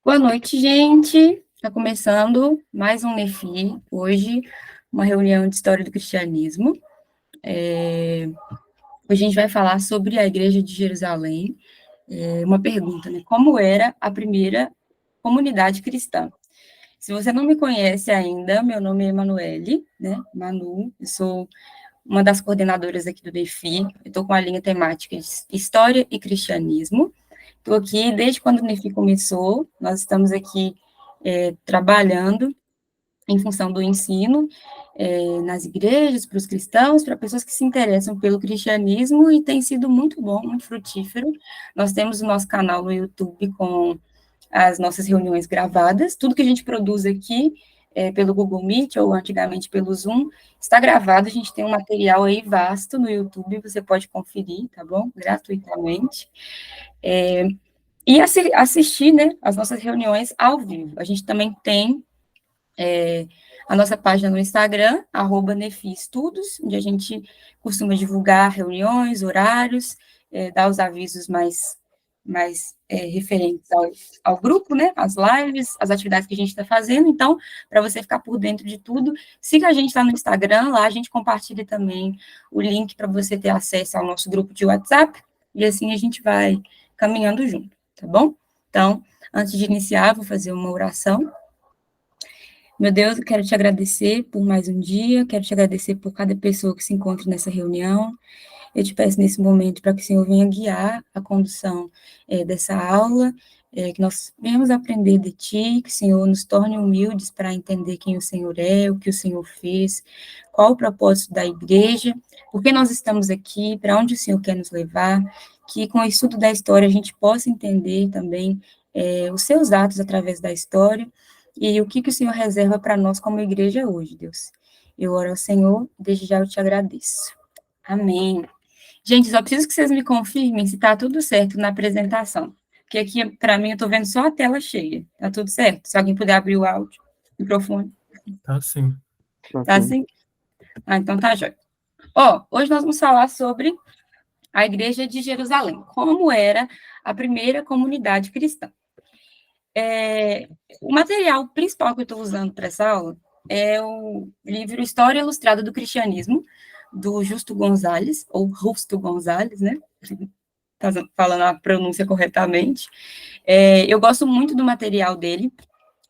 Boa noite, gente. Está começando mais um NEFI, hoje, uma reunião de História do Cristianismo. Hoje a gente vai falar sobre a Igreja de Jerusalém. Uma pergunta, né? Como era a primeira comunidade cristã? Se você não me conhece ainda, meu nome é Emanuele, né? Manu, eu sou uma das coordenadoras aqui do NEFI. Eu estou com a linha temática de História e Cristianismo. Estou aqui desde quando o NEFI começou, nós estamos aqui trabalhando em função do ensino nas igrejas, para os cristãos, para pessoas que se interessam pelo cristianismo, e tem sido muito bom, muito frutífero. Nós temos o nosso canal no YouTube com as nossas reuniões gravadas, tudo que a gente produz aqui, pelo Google Meet, ou antigamente pelo Zoom, está gravado, a gente tem um material aí vasto no YouTube, você pode conferir, tá bom? Gratuitamente. E assistir, né, as nossas reuniões ao vivo. A gente também tem a nossa página no Instagram, @nefistudos, onde a gente costuma divulgar reuniões, horários, dar os avisos mais referentes ao grupo, né, as lives, as atividades que a gente está fazendo. Então, para você ficar por dentro de tudo, siga a gente lá no Instagram, lá a gente compartilha também o link para você ter acesso ao nosso grupo de WhatsApp, e assim a gente vai caminhando junto, tá bom? Então, antes de iniciar, vou fazer uma oração. Meu Deus, eu quero te agradecer por mais um dia, quero te agradecer por cada pessoa que se encontra nessa reunião. Eu te peço nesse momento para que o Senhor venha guiar a condução dessa aula, que nós venhamos aprender de Ti, que o Senhor nos torne humildes para entender quem o Senhor é, o que o Senhor fez, qual o propósito da igreja, por que nós estamos aqui, para onde o Senhor quer nos levar, que com o estudo da história a gente possa entender também os seus atos através da história, e o que o Senhor reserva para nós como igreja hoje, Deus. Eu oro ao Senhor, desde já eu te agradeço. Amém. Gente, só preciso que vocês me confirmem se está tudo certo na apresentação. Porque aqui, para mim, eu estou vendo só a tela cheia. Está tudo certo? Se alguém puder abrir o áudio, o microfone. Tá sim. Tá assim? Ah, então tá jóia. Hoje nós vamos falar sobre a Igreja de Jerusalém. Como era a primeira comunidade cristã. O material principal que eu estou usando para essa aula é o livro História Ilustrada do Cristianismo, do Justo Gonzalez, ou Rusto Gonzalez, né? Tá falando a pronúncia corretamente. Eu gosto muito do material dele,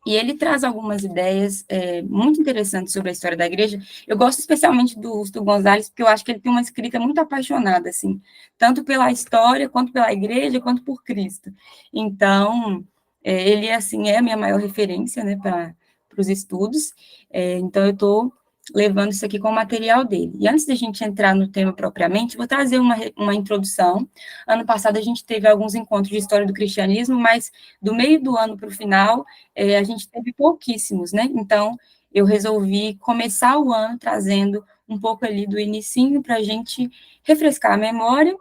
e ele traz algumas ideias muito interessantes sobre a história da igreja. Eu gosto especialmente do Rusto Gonzalez, porque eu acho que ele tem uma escrita muito apaixonada, assim, tanto pela história, quanto pela igreja, quanto por Cristo. Então, ele, assim, é a minha maior referência, né, para os estudos. Então, eu estou levando isso aqui com o material dele. E antes da gente entrar no tema propriamente, vou trazer uma introdução. Ano passado a gente teve alguns encontros de história do cristianismo, mas do meio do ano para o final, a gente teve pouquíssimos, né? Então, eu resolvi começar o ano trazendo um pouco ali do inicinho para a gente refrescar a memória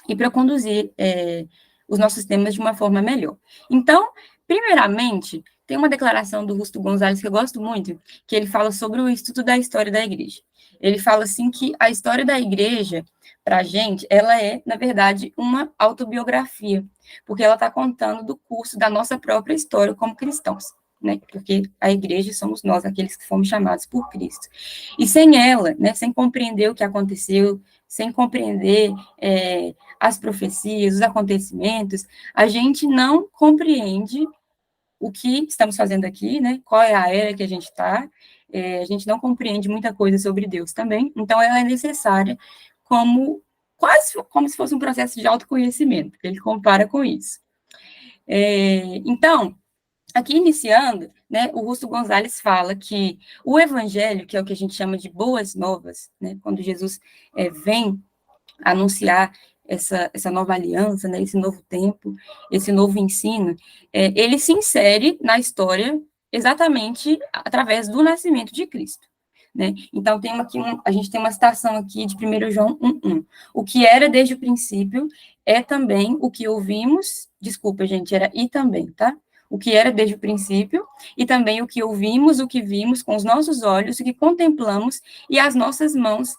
e para conduzir os nossos temas de uma forma melhor. Então, primeiramente, tem uma declaração do Rusto Gonzalez que eu gosto muito, que ele fala sobre o estudo da história da igreja. Ele fala assim que a história da igreja, para a gente, ela é, na verdade, uma autobiografia, porque ela está contando do curso da nossa própria história como cristãos, né? Porque a igreja somos nós, aqueles que fomos chamados por Cristo. E sem ela, né, sem compreender o que aconteceu, sem compreender as profecias, os acontecimentos, a gente não compreende o que estamos fazendo aqui, né? Qual é a era que a gente está, a gente não compreende muita coisa sobre Deus também, então ela é necessária quase como se fosse um processo de autoconhecimento, ele compara com isso. Então, aqui iniciando, né, o Rusto Gonzalez fala que o evangelho, que é o que a gente chama de boas novas, né, quando Jesus vem anunciar essa nova aliança, né, esse novo tempo, esse novo ensino, ele se insere na história exatamente através do nascimento de Cristo. Né? Então, a gente tem uma citação aqui de 1 João 1:1. O que era desde o princípio é também o que ouvimos, desculpa, gente, era e também, tá? O que era desde o princípio, e também o que ouvimos, o que vimos com os nossos olhos, o que contemplamos, e as nossas mãos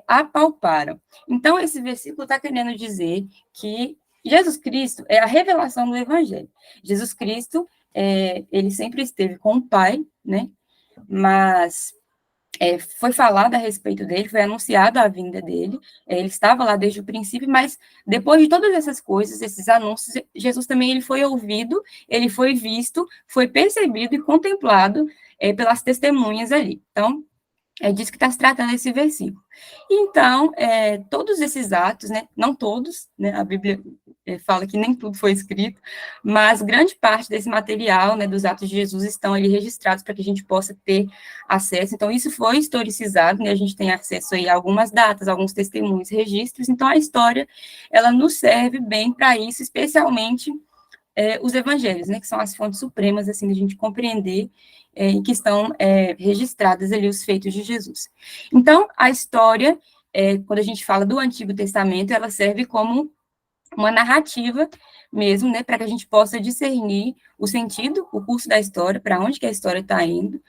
apalparam. Então, esse versículo está querendo dizer que Jesus Cristo é a revelação do Evangelho. Jesus Cristo, ele sempre esteve com o Pai, né? Mas foi falado a respeito dele, foi anunciado a vinda dele, ele estava lá desde o princípio, mas depois de todas essas coisas, esses anúncios, Jesus também ele foi ouvido, ele foi visto, foi percebido e contemplado pelas testemunhas ali. Então, é disso que está se tratando esse versículo. Então, todos esses atos, né, não todos, né, a Bíblia fala que nem tudo foi escrito, mas grande parte desse material, né, dos atos de Jesus estão ali registrados para que a gente possa ter acesso. Então, isso foi historicizado, né, a gente tem acesso aí a algumas datas, alguns testemunhos, registros. Então, a história, ela nos serve bem para isso, especialmente os evangelhos, né, que são as fontes supremas, assim, da gente compreender em que estão registradas ali os feitos de Jesus. Então, a história, quando a gente fala do Antigo Testamento, ela serve como uma narrativa mesmo, né, para que a gente possa discernir o sentido, o curso da história, para onde que a história está indo,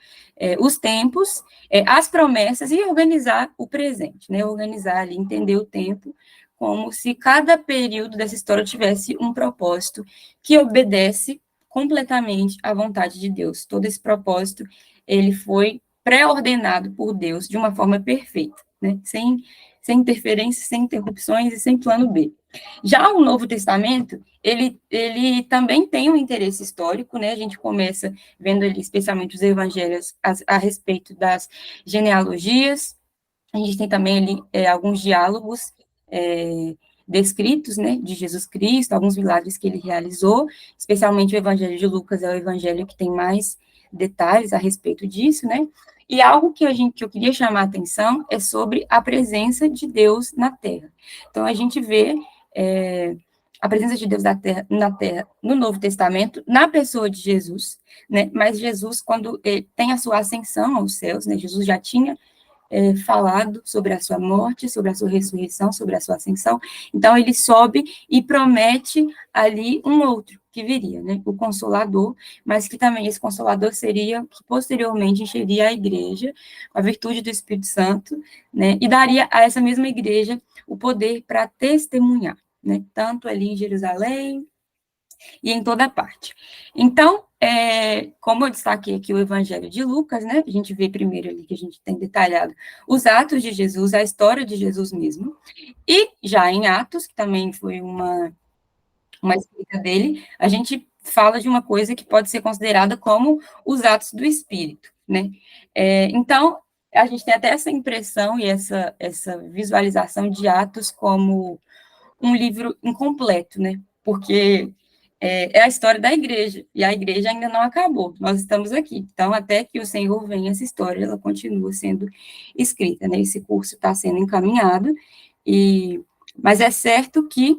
os tempos, as promessas e organizar o presente, né, organizar ali, entender o tempo, como se cada período dessa história tivesse um propósito que obedece completamente à vontade de Deus. Todo esse propósito, ele foi pré-ordenado por Deus de uma forma perfeita, né, sem interferências, sem interrupções e sem plano B. Já o Novo Testamento, ele também tem um interesse histórico, né? A gente começa vendo ali, especialmente os evangelhos, a respeito das genealogias. A gente tem também ali alguns diálogos descritos, né, de Jesus Cristo, alguns milagres que ele realizou, especialmente o Evangelho de Lucas é o evangelho que tem mais detalhes a respeito disso, né? E algo que eu queria chamar a atenção é sobre a presença de Deus na Terra. Então, a gente vê a presença de Deus na Terra no Novo Testamento, na pessoa de Jesus, né? Mas Jesus, quando ele tem a sua ascensão aos céus, né? Jesus já tinha falado sobre a sua morte, sobre a sua ressurreição, sobre a sua ascensão. Então, ele sobe e promete ali um outro que viria, né? O Consolador, mas que também esse Consolador seria, que posteriormente encheria a igreja, a virtude do Espírito Santo, né? E daria a essa mesma igreja o poder para testemunhar, né? Tanto ali em Jerusalém, e em toda parte. Então, como eu destaquei aqui o Evangelho de Lucas, né, a gente vê primeiro ali que a gente tem detalhado os atos de Jesus, a história de Jesus mesmo, e já em Atos, que também foi uma escrita dele, a gente fala de uma coisa que pode ser considerada como os atos do Espírito, né? Então, a gente tem até essa impressão e essa visualização de Atos como um livro incompleto, né? Porque é a história da igreja, e a igreja ainda não acabou, nós estamos aqui. Então, até que o Senhor venha, essa história, ela continua sendo escrita, né? Esse curso está sendo encaminhado, mas é certo que,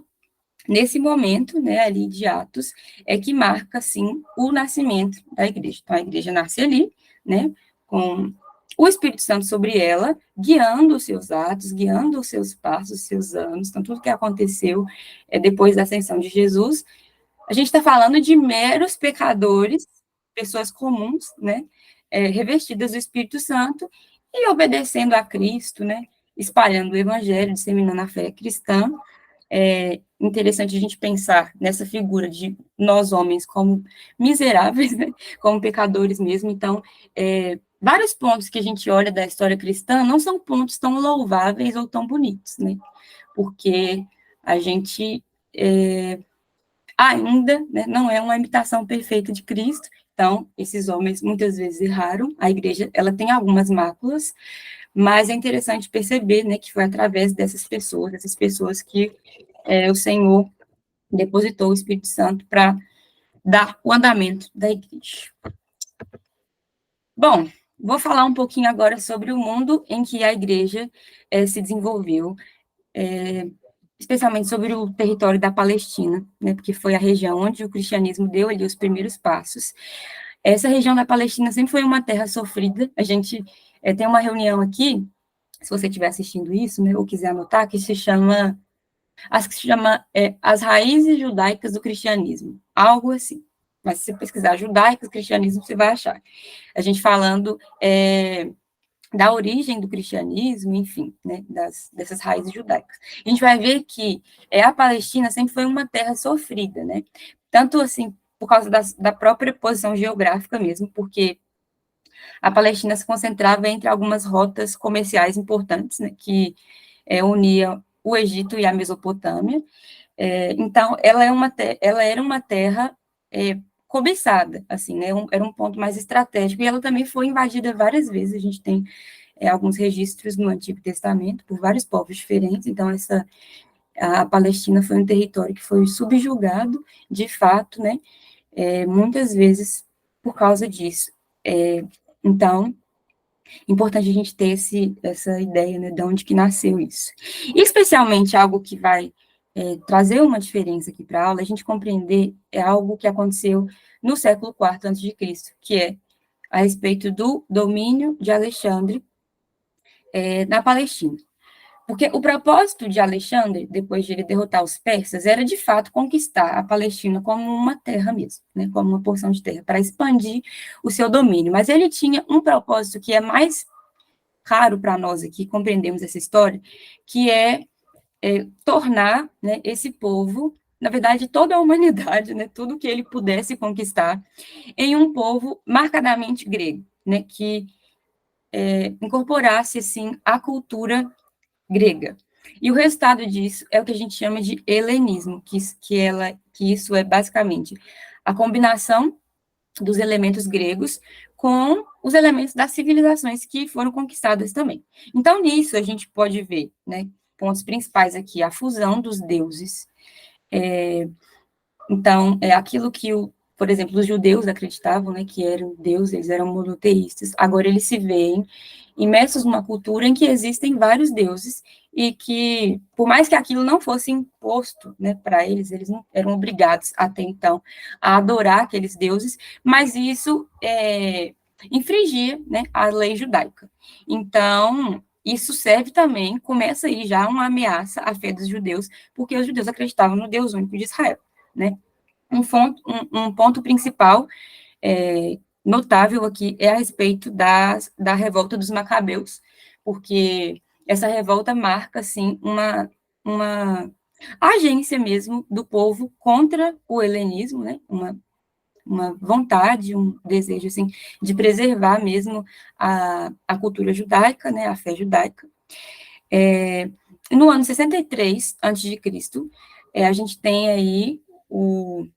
nesse momento, né, ali de Atos, é que marca, sim, o nascimento da igreja. Então, a igreja nasce ali, né, com o Espírito Santo sobre ela, guiando os seus atos, guiando os seus passos, os seus anos, então, tudo que aconteceu depois da ascensão de Jesus. A gente está falando de meros pecadores, pessoas comuns, né, revestidas do Espírito Santo e obedecendo a Cristo, né, espalhando o Evangelho, disseminando a fé cristã. É interessante a gente pensar nessa figura de nós homens como miseráveis, né, como pecadores mesmo. Então, vários pontos que a gente olha da história cristã não são pontos tão louváveis ou tão bonitos, né, porque a gente ainda, né, não é uma imitação perfeita de Cristo. Então, esses homens muitas vezes erraram. A igreja, ela tem algumas máculas, mas é interessante perceber, né, que foi através dessas pessoas que o Senhor depositou o Espírito Santo para dar o andamento da igreja. Bom, vou falar um pouquinho agora sobre o mundo em que a igreja se desenvolveu, especialmente sobre o território da Palestina, né, porque foi a região onde o cristianismo deu ali os primeiros passos. Essa região da Palestina sempre foi uma terra sofrida. A gente tem uma reunião aqui, se você estiver assistindo isso, né, ou quiser anotar, que se chama As Raízes Judaicas do Cristianismo, algo assim. Mas se você pesquisar judaicas, cristianismo, você vai achar. A gente falando da origem do cristianismo, enfim, né, dessas raízes judaicas. A gente vai ver que a Palestina sempre foi uma terra sofrida, né? Tanto assim, por causa da própria posição geográfica mesmo, porque a Palestina se concentrava entre algumas rotas comerciais importantes, né, que uniam o Egito e a Mesopotâmia. Então, ela era uma terra cobiçada, assim, né, era um ponto mais estratégico, e ela também foi invadida várias vezes. A gente tem alguns registros no Antigo Testamento por vários povos diferentes. Então, a Palestina foi um território que foi subjugado, de fato, né, muitas vezes por causa disso. Então, importante a gente ter essa ideia, né, de onde que nasceu isso. E, especialmente, algo que vai trazer uma diferença aqui para a aula, a gente compreender algo que aconteceu no século IV a.C., que é a respeito do domínio de Alexandre na Palestina. Porque o propósito de Alexandre, depois de ele derrotar os persas, era, de fato, conquistar a Palestina como uma terra mesmo, né, como uma porção de terra, para expandir o seu domínio. Mas ele tinha um propósito que é mais caro para nós aqui, compreendemos essa história, que tornar, né, esse povo, na verdade, toda a humanidade, né, tudo que ele pudesse conquistar, em um povo marcadamente grego, né, que incorporasse, assim, a cultura grega. E o resultado disso é o que a gente chama de helenismo, que isso é basicamente a combinação dos elementos gregos com os elementos das civilizações que foram conquistadas também. Então, nisso, a gente pode ver, né, pontos principais aqui, a fusão dos deuses. Então, aquilo que, por exemplo, os judeus acreditavam, né, que eram deuses, eles eram monoteístas, agora eles se veem imersos numa cultura em que existem vários deuses e que, por mais que aquilo não fosse imposto, né, para eles, eles não eram obrigados até então a adorar aqueles deuses, mas isso infringia, né, a lei judaica. Então, isso serve também, começa aí já uma ameaça à fé dos judeus, porque os judeus acreditavam no Deus único de Israel, né? Um ponto principal notável aqui é a respeito da revolta dos Macabeus, porque essa revolta marca, assim, uma agência mesmo do povo contra o helenismo, né? Uma vontade, um desejo, assim, de preservar mesmo a cultura judaica, né? A fé judaica. No ano 63 a.C., a gente tem aí um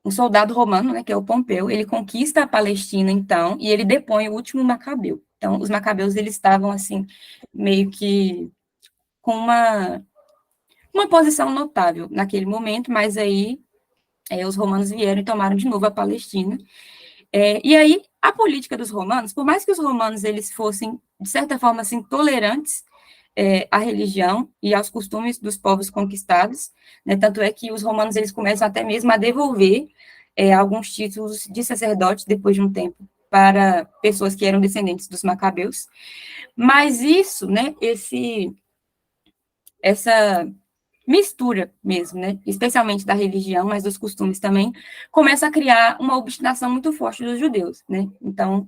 soldado romano, né, que é o Pompeu, ele conquista a Palestina, então, e ele depõe o último Macabeu. Então, os Macabeus, eles estavam, assim, meio que com uma posição notável naquele momento, mas aí os romanos vieram e tomaram de novo a Palestina. E aí, a política dos romanos, por mais que os romanos, eles fossem, de certa forma, assim, tolerantes à religião e aos costumes dos povos conquistados, né, tanto é que os romanos, eles começam até mesmo a devolver alguns títulos de sacerdote, depois de um tempo, para pessoas que eram descendentes dos macabeus, mas isso, né, essa mistura mesmo, né, especialmente da religião, mas dos costumes também, começa a criar uma obstinação muito forte dos judeus, né, então,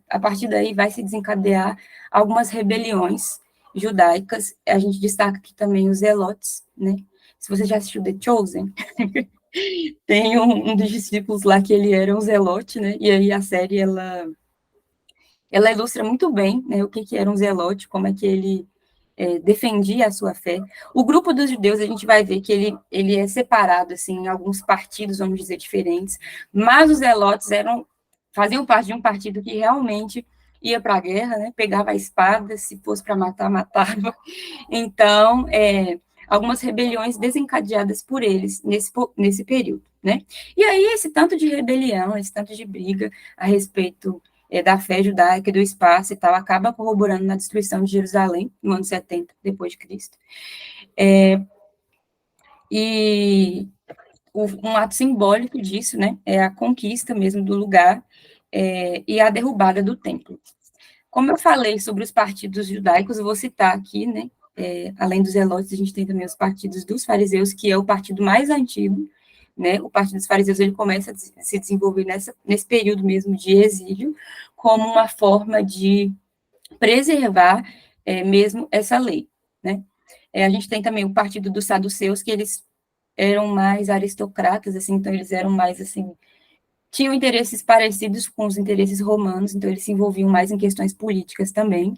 a partir daí vai se desencadear algumas rebeliões judaicas. A gente destaca aqui também os zelotes, né, se você já assistiu The Chosen, tem um dos discípulos lá que ele era um zelote, né, e aí a série, ela ilustra muito bem, né, o que era um zelote, como é que ele defendia a sua fé. O grupo dos judeus, a gente vai ver que ele é separado, assim, em alguns partidos, vamos dizer, diferentes, mas os zelotes faziam parte de um partido que realmente ia para a guerra, né, pegava a espada, se fosse para matar, matava. Então, algumas rebeliões desencadeadas por eles nesse período, né? E aí, esse tanto de rebelião, esse tanto de briga a respeito da fé judaica e do espaço e tal, acaba corroborando na destruição de Jerusalém, no ano 70 depois de Cristo. E um ato simbólico disso, né, é a conquista mesmo do lugar e a derrubada do templo. Como eu falei sobre os partidos judaicos, eu vou citar aqui, né, além dos zelotes, a gente tem também os partidos dos fariseus, que é o partido mais antigo, né? O Partido dos Fariseus ele começa a se desenvolver nesse período mesmo de exílio, como uma forma de preservar mesmo essa lei, né? A gente tem também o Partido dos Saduceus, que eles eram mais aristocratas, assim, então eles eram mais, assim, tinham interesses parecidos com os interesses romanos, então eles se envolviam mais em questões políticas também,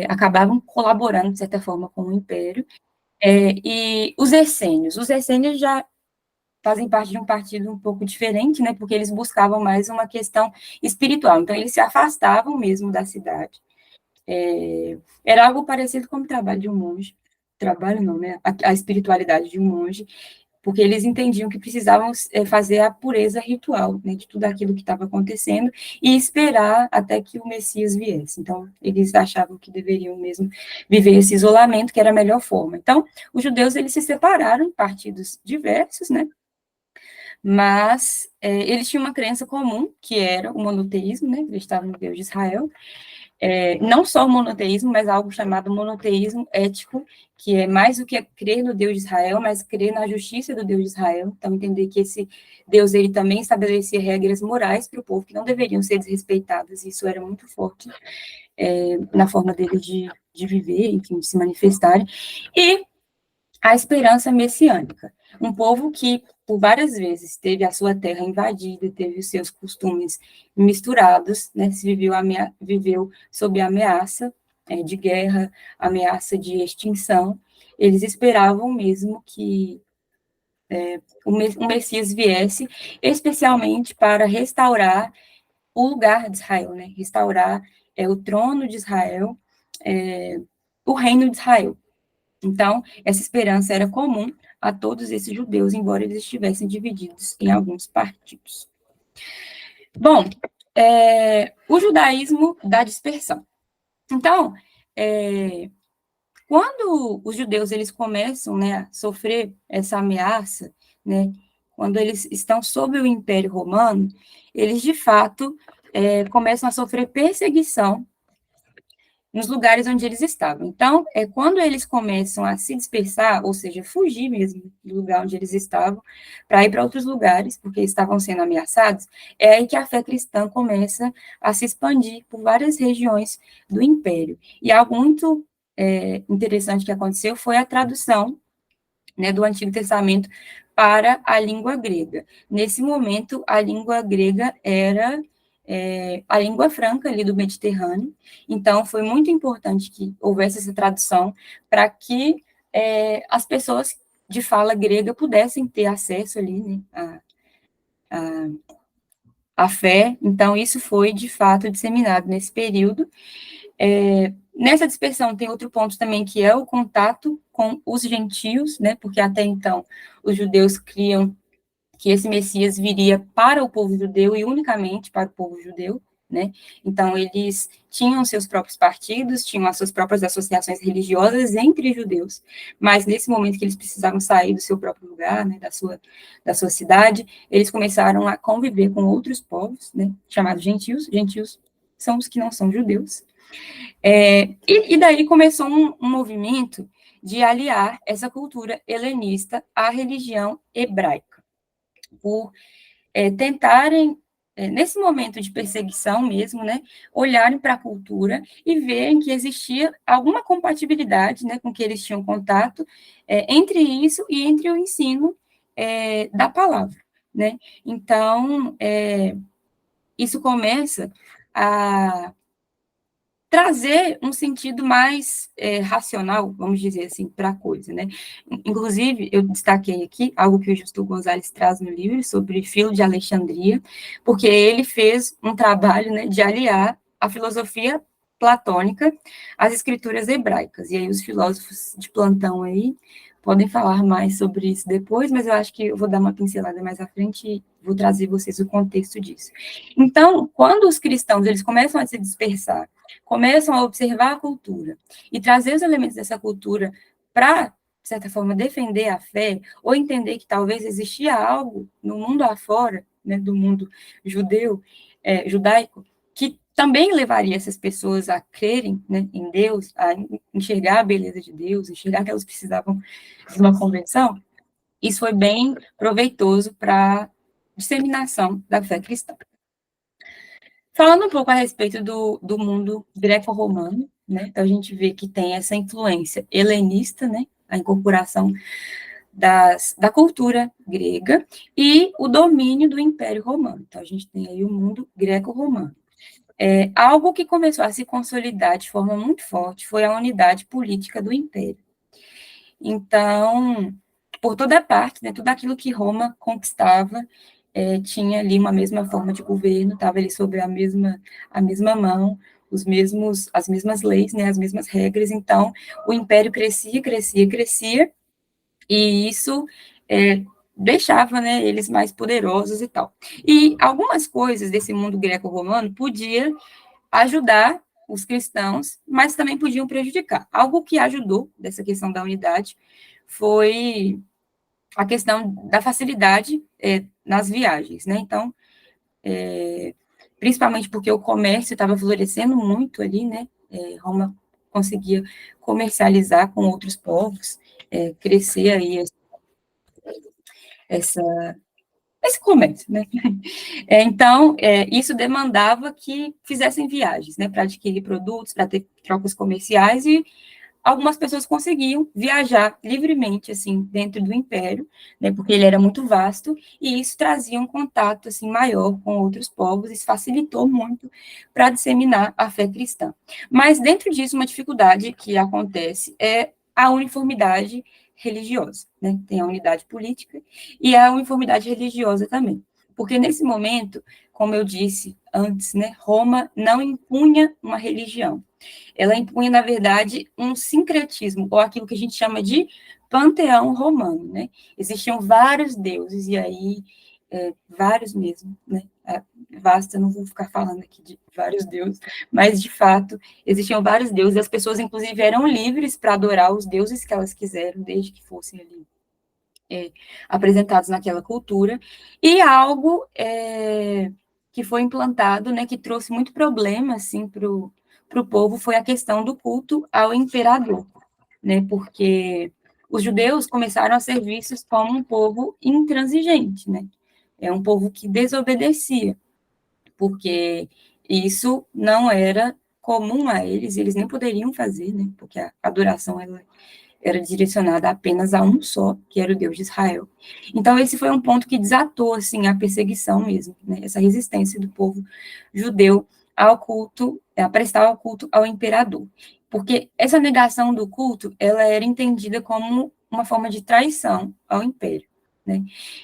acabavam colaborando, de certa forma, com o Império. E os essênios já fazem parte de um partido um pouco diferente, né, porque eles buscavam mais uma questão espiritual, então eles se afastavam mesmo da cidade. Era algo parecido com o trabalho de um monge, trabalho não, né, a espiritualidade de um monge, porque eles entendiam que precisavam fazer a pureza ritual, né, de tudo aquilo que estava acontecendo e esperar até que o Messias viesse. Então, eles achavam que deveriam mesmo viver esse isolamento, que era a melhor forma. Então, os judeus, eles se separaram em partidos diversos, né, mas eles tinham uma crença comum, que era o monoteísmo, né, eles estavam no Deus de Israel, não só o monoteísmo, mas algo chamado monoteísmo ético, que é mais do que crer no Deus de Israel, mas crer na justiça do Deus de Israel. Então, entender que esse Deus, ele também estabelecia regras morais para o povo que não deveriam ser desrespeitadas. Isso era muito forte na forma dele de viver, enfim, de se manifestar. E a esperança messiânica. Um povo que, por várias vezes, teve a sua terra invadida, teve os seus costumes misturados, né, viveu sob ameaça de guerra, ameaça de extinção. Eles esperavam mesmo que o Messias viesse, especialmente para restaurar o lugar de Israel, né, restaurar o trono de Israel, o reino de Israel. Então, essa esperança era comum a todos esses judeus, embora eles estivessem divididos em alguns partidos. Bom, o judaísmo da dispersão. Então, quando os judeus eles começam, né, a sofrer essa ameaça, né, quando eles estão sob o Império Romano, eles de fato começam a sofrer perseguição nos lugares onde eles estavam. Então, quando eles começam a se dispersar, ou seja, fugir mesmo do lugar onde eles estavam, para ir para outros lugares, porque estavam sendo ameaçados, é aí que a fé cristã começa a se expandir por várias regiões do Império. E algo muito interessante que aconteceu foi a tradução, né, do Antigo Testamento para a língua grega. Nesse momento, a língua grega era a língua franca ali do Mediterrâneo, então foi muito importante que houvesse essa tradução para que as pessoas de fala grega pudessem ter acesso ali, né, à fé, então isso foi de fato disseminado nesse período. Nessa dispersão tem outro ponto também, que é o contato com os gentios, né, porque até então os judeus criam que esse Messias viria para o povo judeu e unicamente para o povo judeu, né? Então, eles tinham seus próprios partidos, tinham as suas próprias associações religiosas entre judeus, mas nesse momento que eles precisavam sair do seu próprio lugar, né, da sua cidade, eles começaram a conviver com outros povos, né, chamados gentios. Gentios são os que não são judeus. E daí começou um movimento de aliar essa cultura helenista à religião hebraica, por tentarem, nesse momento de perseguição mesmo, né, olharem para a cultura e verem que existia alguma compatibilidade, né, com que eles tinham contato, entre isso e entre o ensino da palavra, né. Então, isso começa a trazer um sentido mais racional, vamos dizer assim, para a coisa, né? Inclusive, eu destaquei aqui algo que o Justo Gonzalez traz no livro sobre Filo de Alexandria, porque ele fez um trabalho, né, de aliar a filosofia platônica às escrituras hebraicas. E aí os filósofos de plantão aí podem falar mais sobre isso depois, mas eu acho que eu vou dar uma pincelada mais à frente e vou trazer vocês o contexto disso. Então, quando os cristãos eles começam a se dispersar, começam a observar a cultura e trazer os elementos dessa cultura para, de certa forma, defender a fé, ou entender que talvez existia algo no mundo afora, né, do mundo judeu, judaico, que também levaria essas pessoas a crerem, né, em Deus, a enxergar a beleza de Deus, enxergar que elas precisavam de uma conversão. Isso foi bem proveitoso para a disseminação da fé cristã. Falando um pouco a respeito do mundo greco-romano, né? Então a gente vê que tem essa influência helenista, né? A incorporação da cultura grega e o domínio do Império Romano. Então a gente tem aí o mundo greco-romano. Algo que começou a se consolidar de forma muito forte foi a unidade política do Império. Então, por toda parte, né, tudo aquilo que Roma conquistava tinha ali uma mesma forma de governo, estava ali sobre a mesma mão, as mesmas leis, né, as mesmas regras. Então, o império crescia, crescia, crescia, e isso deixava, né, eles mais poderosos e tal. E algumas coisas desse mundo greco-romano podia ajudar os cristãos, mas também podiam prejudicar. Algo que ajudou dessa questão da unidade foi a questão da facilidade nas viagens, né? Então, principalmente porque o comércio estava florescendo muito ali, né? Roma conseguia comercializar com outros povos, crescer aí essa, esse comércio, né? Então, isso demandava que fizessem viagens, né? Para adquirir produtos, para ter trocas comerciais, e algumas pessoas conseguiam viajar livremente, assim, dentro do império, né, porque ele era muito vasto, e isso trazia um contato, assim, maior com outros povos, isso facilitou muito para disseminar a fé cristã. Mas, dentro disso, uma dificuldade que acontece é a uniformidade religiosa, né, tem a unidade política e a uniformidade religiosa também, porque nesse momento, como eu disse antes, né, Roma não impunha uma religião, ela impunha, na verdade, um sincretismo, ou aquilo que a gente chama de panteão romano, né? Existiam vários deuses, e aí, vários mesmo, né? Basta, não vou ficar falando aqui de vários deuses, mas, de fato, existiam vários deuses, e as pessoas, inclusive, eram livres para adorar os deuses que elas quiseram, desde que fossem ali apresentados naquela cultura, e algo que foi implantado, né, que trouxe muito problema, assim, para o povo, foi a questão do culto ao imperador, né, porque os judeus começaram a ser vistos como um povo intransigente, né, um povo que desobedecia, porque isso não era comum a eles, e eles nem poderiam fazer, né, porque a adoração, ela era direcionada apenas a um só, que era o Deus de Israel. Então, esse foi um ponto que desatou, assim, a perseguição mesmo, né? Essa resistência do povo judeu ao culto, a prestar o culto ao imperador. Porque essa negação do culto, ela era entendida como uma forma de traição ao império, né?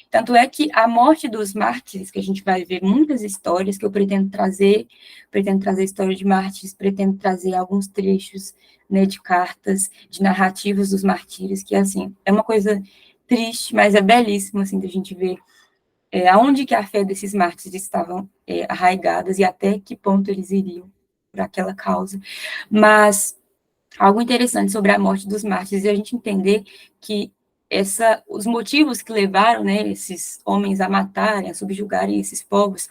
Tanto é que a morte dos mártires, que a gente vai ver muitas histórias que eu pretendo trazer a história de mártires, pretendo trazer alguns trechos, né, de cartas, de narrativas dos martírios, que, assim, é uma coisa triste, mas é belíssimo, assim, da gente ver aonde que a fé desses mártires estavam arraigadas e até que ponto eles iriam para aquela causa. Mas algo interessante sobre a morte dos mártires é a gente entender que os motivos que levaram, né, esses homens a matarem, a subjugarem esses povos,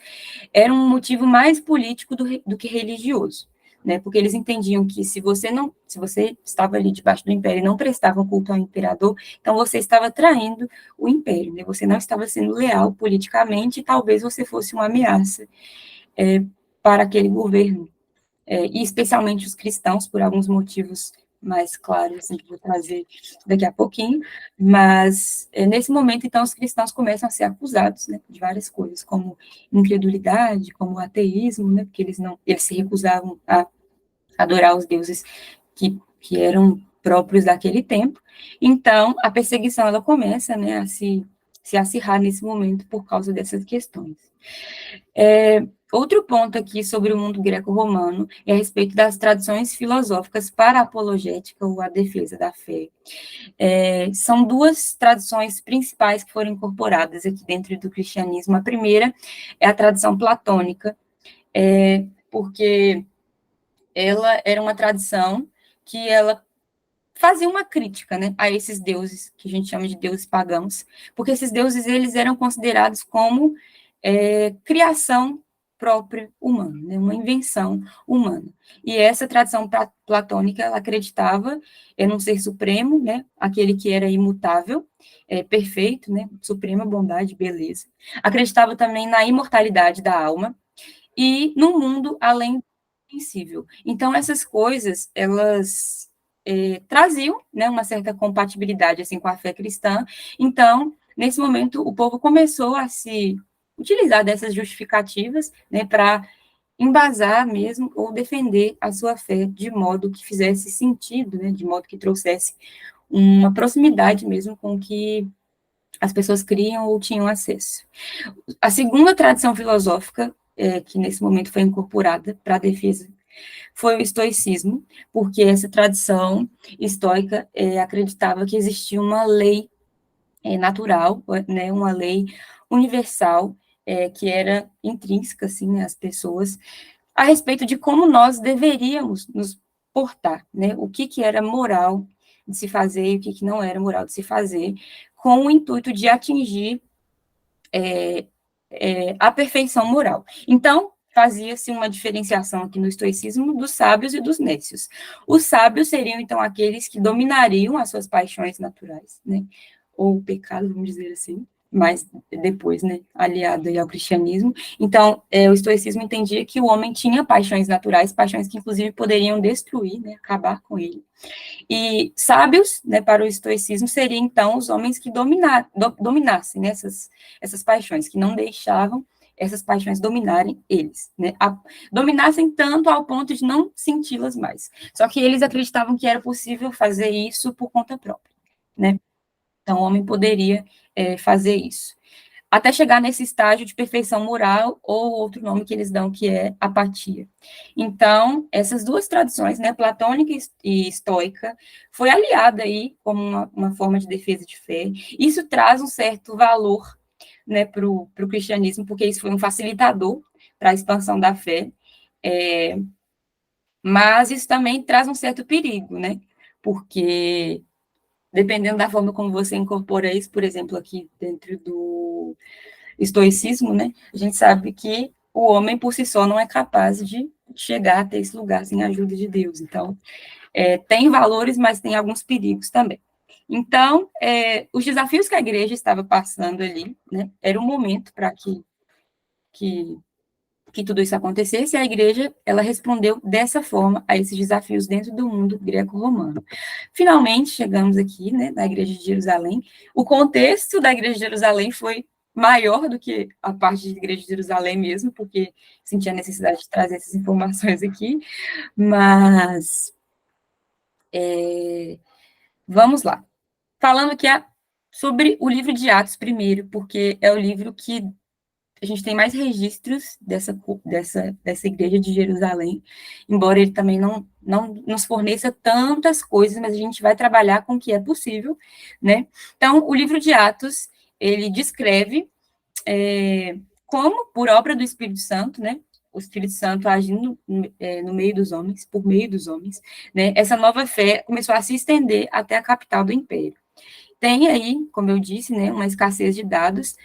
era um motivo mais político do que religioso, né? Porque eles entendiam que se você estava ali debaixo do império e não prestava culto ao imperador, então você estava traindo o império, né? Você não estava sendo leal politicamente, e talvez você fosse uma ameaça para aquele governo, e especialmente os cristãos, por alguns motivos mais claros, assim, que vou trazer daqui a pouquinho, mas nesse momento, então, os cristãos começam a ser acusados, né, de várias coisas, como incredulidade, como ateísmo, né, porque eles se recusavam a adorar os deuses que eram próprios daquele tempo. Então, a perseguição, ela começa, né, a se acirrar nesse momento por causa dessas questões. Outro ponto aqui sobre o mundo greco-romano é a respeito das tradições filosóficas para a apologética ou a defesa da fé. São duas tradições principais que foram incorporadas aqui dentro do cristianismo. A primeira é a tradição platônica, porque ela era uma tradição que ela fazia uma crítica, né, a esses deuses, que a gente chama de deuses pagãos, porque esses deuses, eles eram considerados como criação própria humana, né, uma invenção humana. E essa tradição platônica, ela acreditava em um ser supremo, né, aquele que era imutável, perfeito, né, suprema bondade, beleza. Acreditava também na imortalidade da alma e no mundo além do sensível. Então, essas coisas, elas traziam, né, uma certa compatibilidade assim com a fé cristã. Então, nesse momento, o povo começou a se utilizar dessas justificativas, né, para embasar mesmo ou defender a sua fé de modo que fizesse sentido, né, de modo que trouxesse uma proximidade mesmo com o que as pessoas criam ou tinham acesso. A segunda tradição filosófica que nesse momento foi incorporada para a defesa foi o estoicismo, porque essa tradição estoica acreditava que existia uma lei natural, né, uma lei universal que era intrínseca assim às pessoas a respeito de como nós deveríamos nos portar, né? O que era moral de se fazer e o que não era moral de se fazer, com o intuito de atingir a perfeição moral. Então, fazia-se uma diferenciação aqui no estoicismo dos sábios e dos nécios. Os sábios seriam, então, aqueles que dominariam as suas paixões naturais, né? Ou o pecado, vamos dizer assim, mas depois, né, aliado aí ao cristianismo. Então, o estoicismo entendia que o homem tinha paixões naturais, paixões que, inclusive, poderiam destruir, né, acabar com ele. E sábios, né, para o estoicismo, seriam, então, os homens que dominassem né, essas paixões, que não deixavam essas paixões dominarem eles, né, dominassem tanto ao ponto de não senti-las mais. Só que eles acreditavam que era possível fazer isso por conta própria, né? Então, o homem poderia fazer isso até chegar nesse estágio de perfeição moral, ou outro nome que eles dão, que é apatia. Então, essas duas tradições, né, platônica e estoica, foi aliada aí como uma forma de defesa de fé. Isso traz um certo valor, né, para o cristianismo, porque isso foi um facilitador para a expansão da fé, mas isso também traz um certo perigo, né, porque dependendo da forma como você incorpora isso, por exemplo, aqui dentro do estoicismo, né, a gente sabe que o homem por si só não é capaz de chegar até esse lugar sem a ajuda de Deus. Então, tem valores, mas tem alguns perigos também. Então, os desafios que a igreja estava passando ali, né, era um momento para que tudo isso acontecesse, e a igreja, ela respondeu dessa forma a esses desafios dentro do mundo greco-romano. Finalmente, chegamos aqui, né, na igreja de Jerusalém. O contexto da igreja de Jerusalém foi maior do que a parte da igreja de Jerusalém mesmo, porque senti a necessidade de trazer essas informações aqui, mas vamos lá. Falando aqui sobre o livro de Atos primeiro, porque é o livro que a gente tem mais registros dessa igreja de Jerusalém, embora ele também não nos forneça tantas coisas, mas a gente vai trabalhar com o que é possível, né? Então, o livro de Atos, ele descreve como, por obra do Espírito Santo, né? O Espírito Santo agindo no meio dos homens, por meio dos homens, né? Essa nova fé começou a se estender até a capital do império. Tem aí, como eu disse, né, uma escassez de dados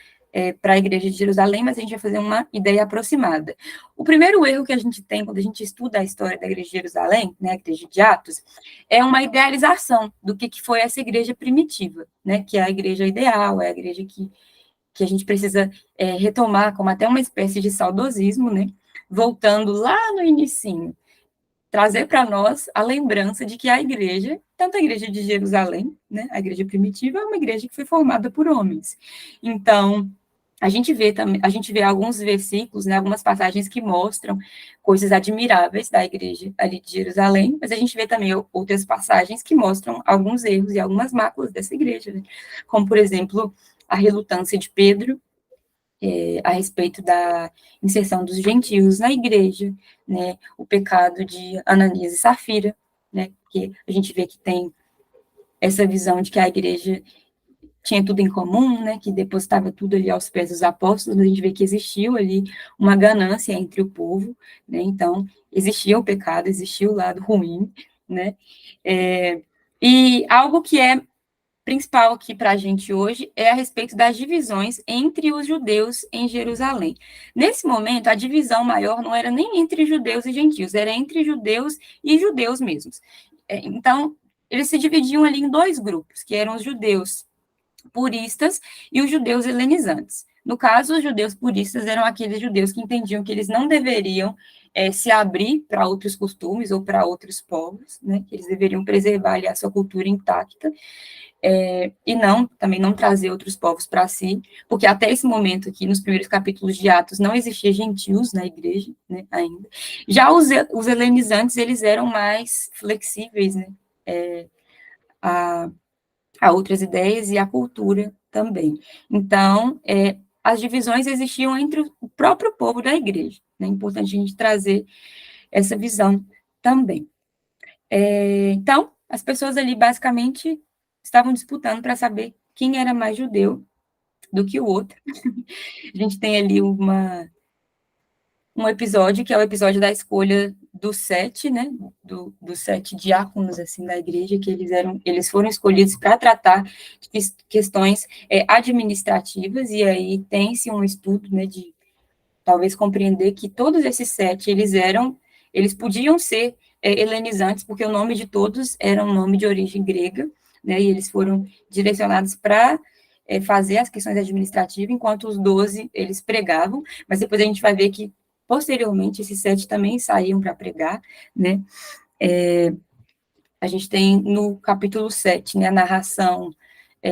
para a Igreja de Jerusalém, mas a gente vai fazer uma ideia aproximada. O primeiro erro que a gente tem quando a gente estuda a história da Igreja de Jerusalém, né, a Igreja de Atos, é uma idealização do que foi essa igreja primitiva, né, que é a igreja ideal, é a igreja que a gente precisa retomar como até uma espécie de saudosismo, né, voltando lá no inicinho, trazer para nós a lembrança de que a igreja, tanto a igreja de Jerusalém, né, a igreja primitiva, é uma igreja que foi formada por homens. Então, a gente vê alguns versículos, né, algumas passagens que mostram coisas admiráveis da igreja ali de Jerusalém, mas a gente vê também outras passagens que mostram alguns erros e algumas máculas dessa igreja, né? Como, por exemplo, a relutância de Pedro a respeito da inserção dos gentios na igreja, né, o pecado de Ananias e Safira, né, porque a gente vê que tem essa visão de que a igreja tinha tudo em comum, né, que depositava tudo ali aos pés dos apóstolos, a gente vê que existiu ali uma ganância entre o povo, né, então existia o pecado, existia o lado ruim, né, e algo que é principal aqui para a gente hoje é a respeito das divisões entre os judeus em Jerusalém. Nesse momento, a divisão maior não era nem entre judeus e gentios, era entre judeus e judeus mesmos. Então, eles se dividiam ali em dois grupos, que eram os judeus puristas e os judeus helenizantes. No caso, os judeus puristas eram aqueles judeus que entendiam que eles não deveriam se abrir para outros costumes ou para outros povos, né, que eles deveriam preservar ali, a sua cultura intacta, e também não trazer outros povos para si, porque até esse momento aqui, nos primeiros capítulos de Atos, não existia gentios na igreja, né, ainda. Já os helenizantes, eles eram mais flexíveis, né, a outras ideias e a cultura também. Então, as divisões existiam entre o próprio povo da igreja, né? É importante a gente trazer essa visão também. Então, as pessoas ali, basicamente, estavam disputando para saber quem era mais judeu do que o outro. A gente tem ali um episódio, que é o episódio da escolha dos 7, né, dos 7 diáconos, assim, da igreja, que eles foram escolhidos para tratar de questões administrativas, e aí tem-se um estudo, né, de talvez compreender que todos esses 7, eles podiam ser helenizantes, porque o nome de todos era um nome de origem grega, né, e eles foram direcionados para fazer as questões administrativas, enquanto os 12, eles pregavam, mas depois a gente vai ver que posteriormente, esses 7 também saíam para pregar, né? A gente tem no capítulo 7, né, a narração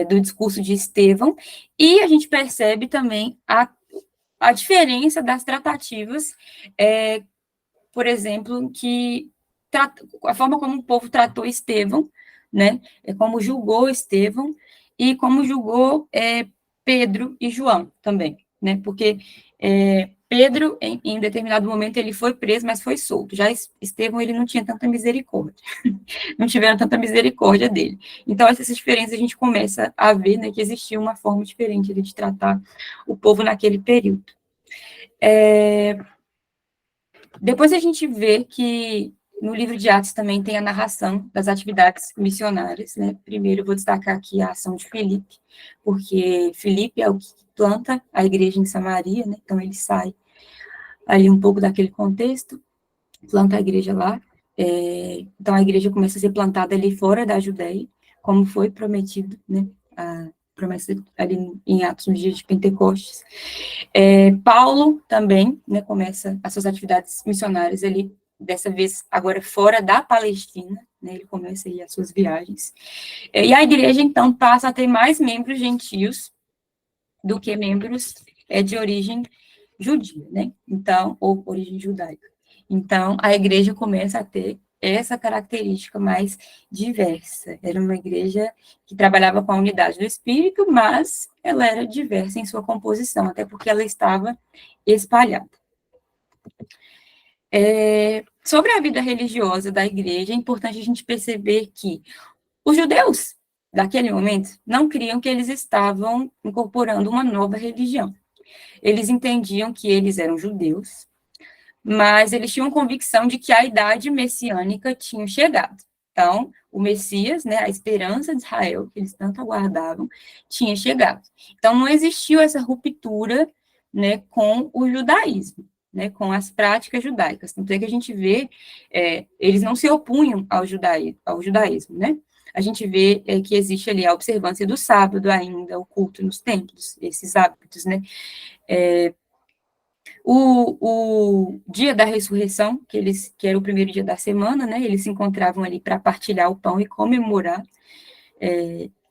do discurso de Estevão, e a gente percebe também a diferença das tratativas, por exemplo, a forma como o povo tratou Estevão, né? Como julgou Estevão, e como julgou Pedro e João também, né? Porque Pedro, em determinado momento, ele foi preso, mas foi solto. Já Estevão, ele não tinha tanta misericórdia. Não tiveram tanta misericórdia dele. Então, essas diferenças a gente começa a ver, né, que existia uma forma diferente de tratar o povo naquele período. Depois a gente vê que no livro de Atos também tem a narração das atividades missionárias, né? Primeiro eu vou destacar aqui a ação de Filipe, porque Filipe é o que planta a igreja em Samaria, né? Então ele sai ali um pouco daquele contexto, planta a igreja lá, então a igreja começa a ser plantada ali fora da Judéia, como foi prometido, né? A promessa ali em Atos, no dia de Pentecostes. Paulo também, né, começa as suas atividades missionárias ali, dessa vez agora fora da Palestina, né, ele começa aí as suas viagens. E a igreja, então, passa a ter mais membros gentios do que membros de origem judia, né? Então, ou origem judaica. Então, a igreja começa a ter essa característica mais diversa. Era uma igreja que trabalhava com a unidade do espírito, mas ela era diversa em sua composição, até porque ela estava espalhada. Sobre a vida religiosa da igreja, é importante a gente perceber que os judeus, daquele momento, não criam que eles estavam incorporando uma nova religião. Eles entendiam que eles eram judeus, mas eles tinham convicção de que a idade messiânica tinha chegado. Então, o Messias, né, a esperança de Israel, que eles tanto aguardavam, tinha chegado. Então, não existiu essa ruptura, né, com o judaísmo, né, com as práticas judaicas. Tanto é que a gente vê, eles não se opunham ao judaísmo, né? A gente vê que existe ali a observância do sábado ainda, o culto nos templos, esses hábitos, né? O dia da ressurreição, que era o primeiro dia da semana, né, eles se encontravam ali para partilhar o pão e comemorar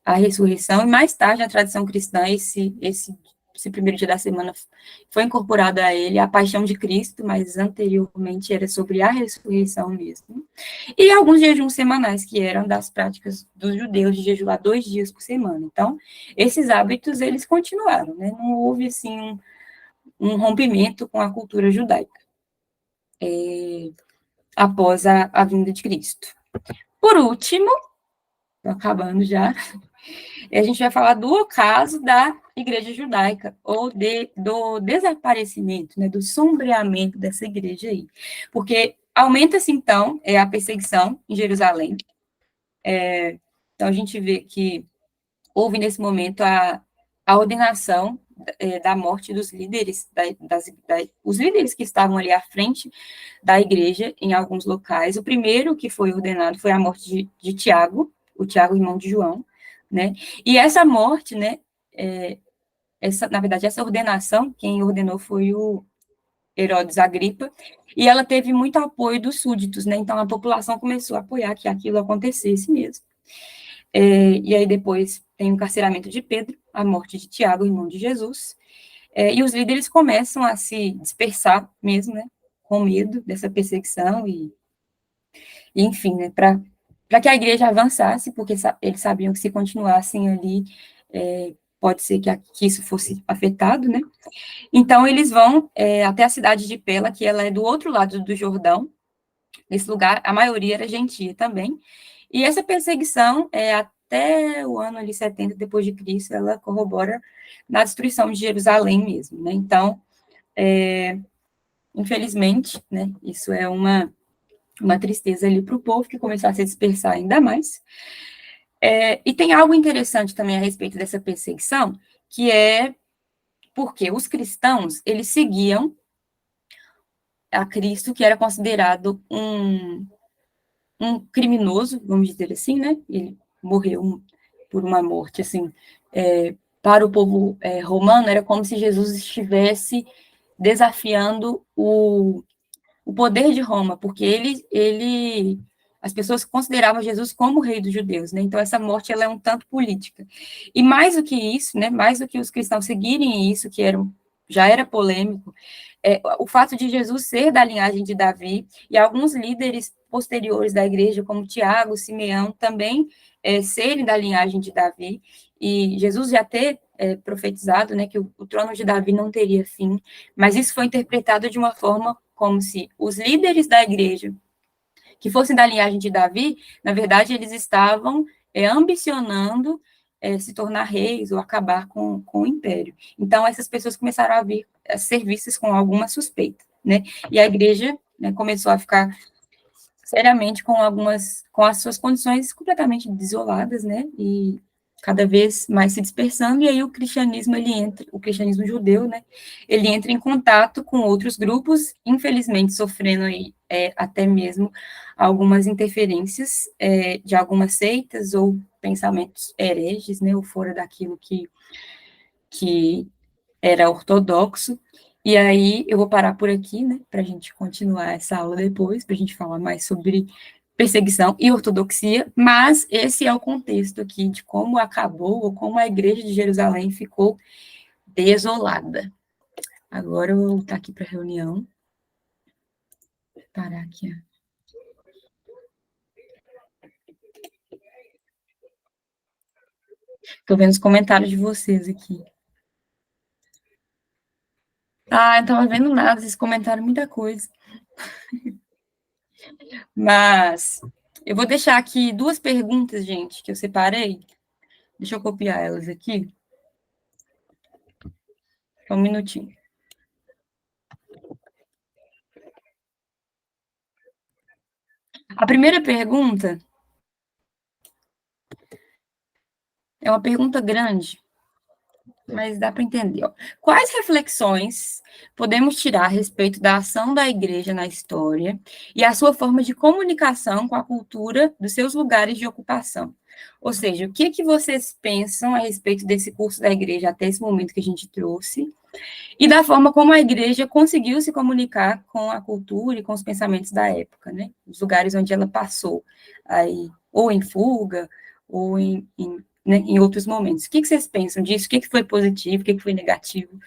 a ressurreição, e mais tarde, na tradição cristã, esse primeiro dia da semana foi incorporado a ele a paixão de Cristo, mas anteriormente era sobre a ressurreição mesmo, e alguns jejuns semanais, que eram das práticas dos judeus, de jejuar 2 dias por semana. Então, esses hábitos, eles continuaram, né, não houve, assim, um rompimento com a cultura judaica após a vinda de Cristo. Por último, acabando já, a gente vai falar do ocaso da igreja judaica, ou do desaparecimento, né, do sombreamento dessa igreja aí. Porque aumenta-se, então, a perseguição em Jerusalém. Então, a gente vê que houve nesse momento a ordenação da morte dos líderes, os líderes que estavam ali à frente da igreja em alguns locais. O primeiro que foi ordenado foi a morte de Tiago, o Tiago, irmão de João, né? E essa morte, né, na verdade, essa ordenação, quem ordenou foi o Herodes Agripa, e ela teve muito apoio dos súditos, né? Então a população começou a apoiar que aquilo acontecesse mesmo. E aí depois tem o encarceramento de Pedro, a morte de Tiago, irmão de Jesus, e os líderes começam a se dispersar mesmo, né? Com medo dessa perseguição e enfim, né? Para que a igreja avançasse, porque eles sabiam que se continuassem ali, pode ser que isso fosse afetado, né? Então, eles vão até a cidade de Pela, que ela é do outro lado do Jordão. Nesse lugar, a maioria era gentia também. E essa perseguição, até o ano ali 70 depois de Cristo, ela corrobora na destruição de Jerusalém mesmo, né? Então, infelizmente, né, isso é uma tristeza ali para o povo, que começou a se dispersar ainda mais. E tem algo interessante também a respeito dessa perseguição, que é porque os cristãos, eles seguiam a Cristo, que era considerado um criminoso, vamos dizer assim, né? Ele morreu por uma morte, assim, para o povo romano, era como se Jesus estivesse desafiando o poder de Roma, porque as pessoas consideravam Jesus como o rei dos judeus, né? Então essa morte ela é um tanto política. E mais do que isso, né? Mais do que os cristãos seguirem isso, já era polêmico, o fato de Jesus ser da linhagem de Davi e alguns líderes posteriores da igreja, como Tiago, Simeão, também serem da linhagem de Davi, e Jesus já ter profetizado, né, que o trono de Davi não teria fim, mas isso foi interpretado de uma forma como se os líderes da igreja, que fossem da linhagem de Davi, na verdade, eles estavam ambicionando se tornar reis ou acabar com o império. Então, essas pessoas começaram a ser vistas com alguma suspeita, né? E a igreja, né, começou a ficar seriamente com as suas condições completamente desoladas, né? E cada vez mais se dispersando, e aí o cristianismo judeu, né? Ele entra em contato com outros grupos, infelizmente sofrendo aí até mesmo algumas interferências de algumas seitas ou pensamentos hereges, né? Ou fora daquilo que era ortodoxo. E aí eu vou parar por aqui, né, para a gente continuar essa aula depois, para a gente falar mais sobre perseguição e ortodoxia, mas esse é o contexto aqui de como acabou, ou como a igreja de Jerusalém ficou desolada. Agora eu vou voltar aqui para a reunião. Parar aqui. Estou vendo os comentários de vocês aqui. Ah, não estava vendo nada, vocês comentaram muita coisa. Mas eu vou deixar aqui duas perguntas, gente, que eu separei. Deixa eu copiar elas aqui. Só um minutinho. A primeira pergunta é uma pergunta grande, mas dá para entender. Ó. Quais reflexões podemos tirar a respeito da ação da igreja na história e a sua forma de comunicação com a cultura dos seus lugares de ocupação? Ou seja, o que vocês pensam a respeito desse curso da igreja até esse momento que a gente trouxe e da forma como a igreja conseguiu se comunicar com a cultura e com os pensamentos da época, né? Os lugares onde ela passou, aí, ou em fuga, ou né, em outros momentos. O que vocês pensam disso? O que foi positivo, o que foi negativo?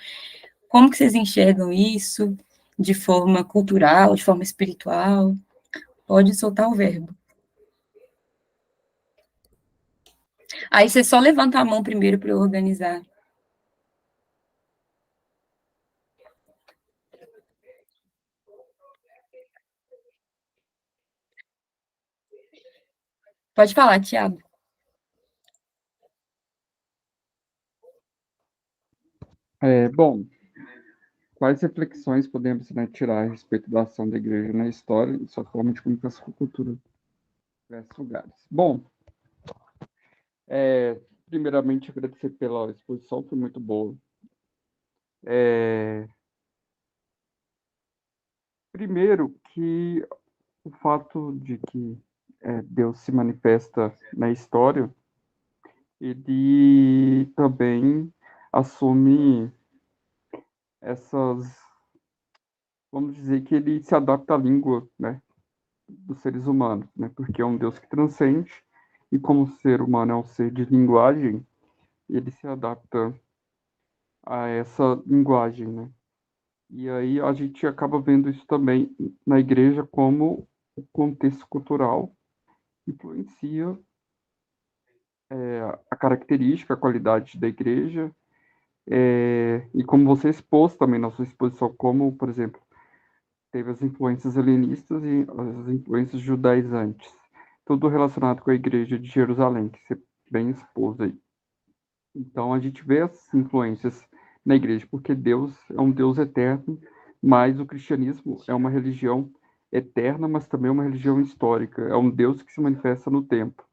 Como que vocês enxergam isso de forma cultural, de forma espiritual? Pode soltar o verbo. Aí você só levanta a mão primeiro para eu organizar. Pode falar, Tiago. Bom, quais reflexões podemos, né, tirar a respeito da ação da igreja na história e sua forma de comunicação com a cultura em diversos lugares? Bom, primeiramente agradecer pela exposição, foi muito boa. Primeiro que o fato de que Deus se manifesta na história, ele também assume essas, vamos dizer que ele se adapta à língua, né, dos seres humanos, né, porque é um Deus que transcende, e como o ser humano é um ser de linguagem, ele se adapta a essa linguagem, né. E aí a gente acaba vendo isso também na igreja, como o contexto cultural influencia a característica, a qualidade da igreja, e como você expôs também na sua exposição, como, por exemplo, teve as influências helenistas e as influências judaizantes, tudo relacionado com a igreja de Jerusalém, que você bem expôs aí. Então a gente vê essas influências na igreja, porque Deus é um Deus eterno, mas o cristianismo é uma religião eterna, mas também uma religião histórica. É um Deus que se manifesta no tempo.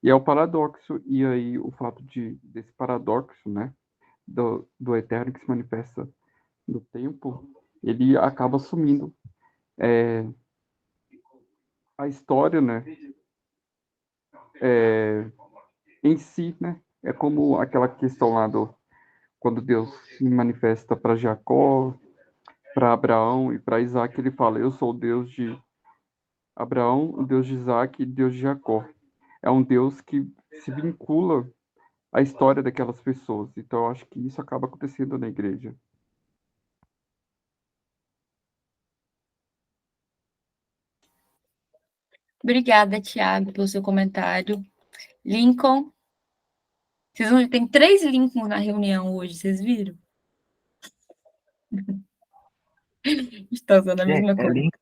E é o paradoxo, e aí o fato desse paradoxo, né, do eterno que se manifesta no tempo, ele acaba assumindo a história, né, em si, né, é como aquela questão lá quando Deus se manifesta para Jacó, para Abraão e para Isaac, ele fala: Eu sou o Deus de Abraão, o Deus de Isaac e Deus de Jacó. É um Deus que se vincula à história daquelas pessoas. Então, eu acho que isso acaba acontecendo na igreja. Obrigada, Tiago, pelo seu comentário. Lincoln, tem 3 Lincoln na reunião hoje, vocês viram? Estão usando a Gente, mesma é coisa. link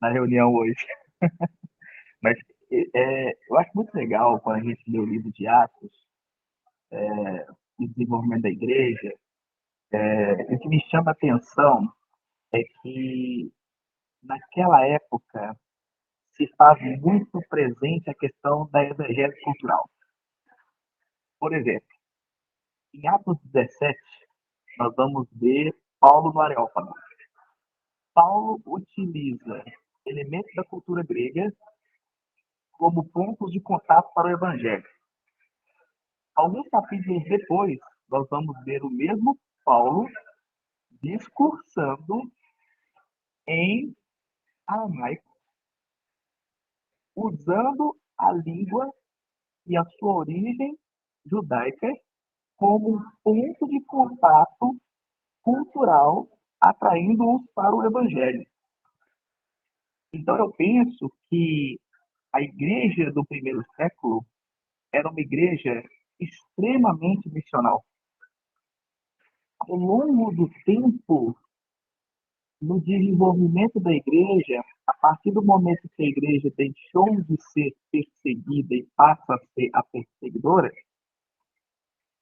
na reunião hoje. Mas eu acho muito legal quando a gente lê o livro de Atos, o desenvolvimento da igreja. O que me chama a atenção é que, naquela época, se faz muito presente a questão da exegese cultural. Por exemplo, em Atos 17, nós vamos ver Paulo no Areópago. Paulo utiliza elementos da cultura grega como pontos de contato para o evangelho. Alguns capítulos depois, nós vamos ver o mesmo Paulo discursando em aramaico, usando a língua e a sua origem judaica como um ponto de contato cultural, atraindo-os para o evangelho. Então, eu penso que a igreja do primeiro século era uma igreja extremamente missional. Ao longo do tempo, no desenvolvimento da igreja, a partir do momento que a igreja deixou de ser perseguida e passa a ser a perseguidora,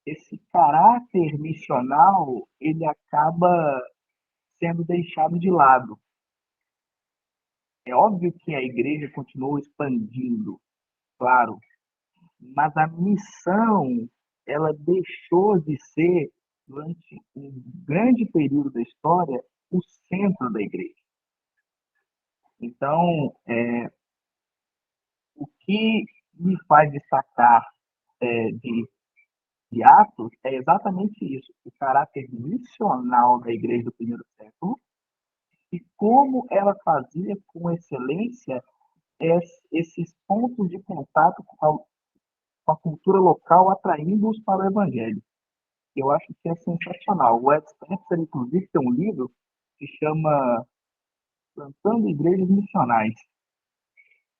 esse caráter missional ele acaba sendo deixado de lado. É óbvio que a igreja continuou expandindo, claro, mas a missão ela deixou de ser, durante um grande período da história, o centro da igreja. Então, o que me faz destacar de Atos é exatamente isso, o caráter missional da igreja do primeiro século e como ela fazia com excelência esses pontos de contato com a cultura local, atraindo-os para o evangelho. Eu acho que é sensacional. O Ed Spencer, inclusive, tem um livro que chama Plantando Igrejas Missionais.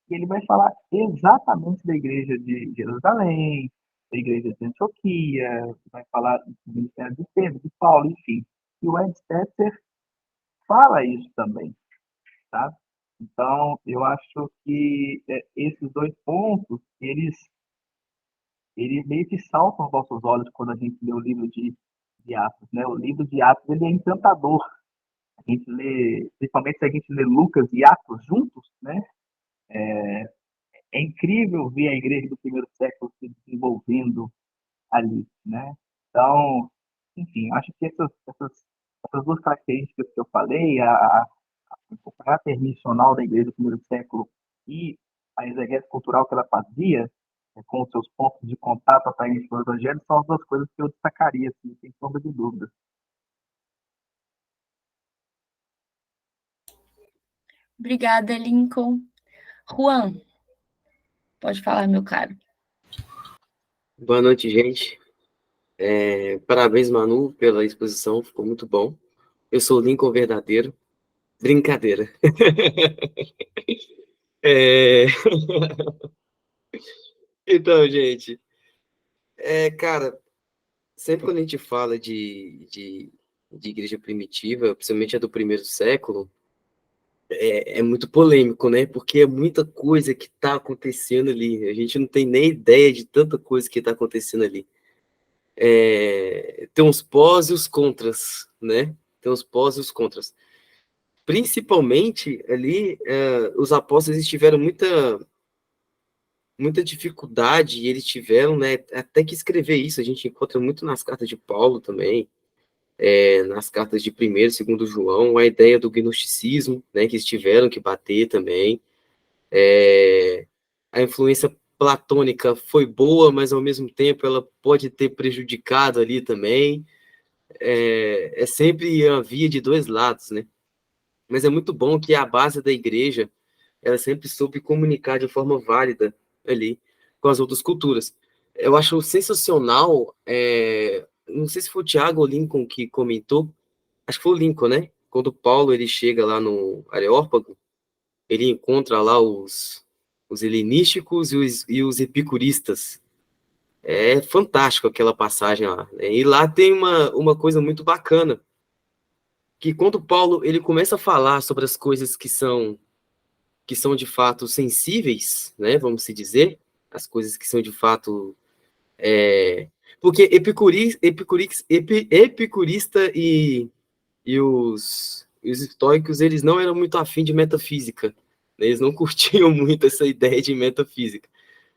E ele vai falar exatamente da igreja de Jerusalém, da igreja de Antioquia, vai falar do ministério de Pedro, de Paulo, enfim. E o Ed Stetzer fala isso também, tá? Então, eu acho que esses dois pontos, eles meio que saltam aos nossos olhos quando a gente lê o livro de Atos, né? O livro de Atos, ele é encantador. A gente lê, principalmente se a gente lê Lucas e Atos juntos, né? é incrível ver a igreja do primeiro século se desenvolvendo ali, né? Então, enfim, acho que essas duas características que eu falei, o caráter missional da igreja do primeiro século e a exegese cultural que ela fazia, com os seus pontos de contato atraentes para o evangelho, são as duas coisas que eu destacaria, assim, sem sombra de dúvida. Obrigada, Lincoln. Juan, pode falar, meu caro. Boa noite, gente. Parabéns, Manu, pela exposição, ficou muito bom. Eu sou o Lincoln Verdadeiro. Brincadeira. É... Então, gente, cara, sempre quando a gente fala de igreja primitiva, principalmente a do primeiro século, é muito polêmico, né? Porque é muita coisa que está acontecendo ali. A gente não tem nem ideia de tanta coisa que está acontecendo ali. Tem os pós e os contras, né? Tem os pós e os contras. Principalmente ali, os apóstolos eles tiveram muita dificuldade, e eles tiveram, né, até que escrever isso. A gente encontra muito nas cartas de Paulo também, nas cartas de 1º e 2º João, a ideia do gnosticismo, né, que eles tiveram que bater também. A influência platônica foi boa, mas ao mesmo tempo ela pode ter prejudicado ali também. É sempre a via de dois lados, né? Mas é muito bom que a base da igreja ela sempre soube comunicar de forma válida ali com as outras culturas. Eu acho sensacional, não sei se foi o Tiago ou o Lincoln que comentou, acho que foi o Lincoln, né? Quando Paulo ele chega lá no Areópago, ele encontra lá os helenísticos e os epicuristas. É fantástico aquela passagem lá, né? E lá tem uma coisa muito bacana, que quando Paulo ele começa a falar sobre as coisas que são de fato sensíveis, né, vamos se dizer, as coisas que são de fato, porque epicurista e os estoicos, eles não eram muito afim de metafísica, né? Eles não curtiam muito essa ideia de metafísica,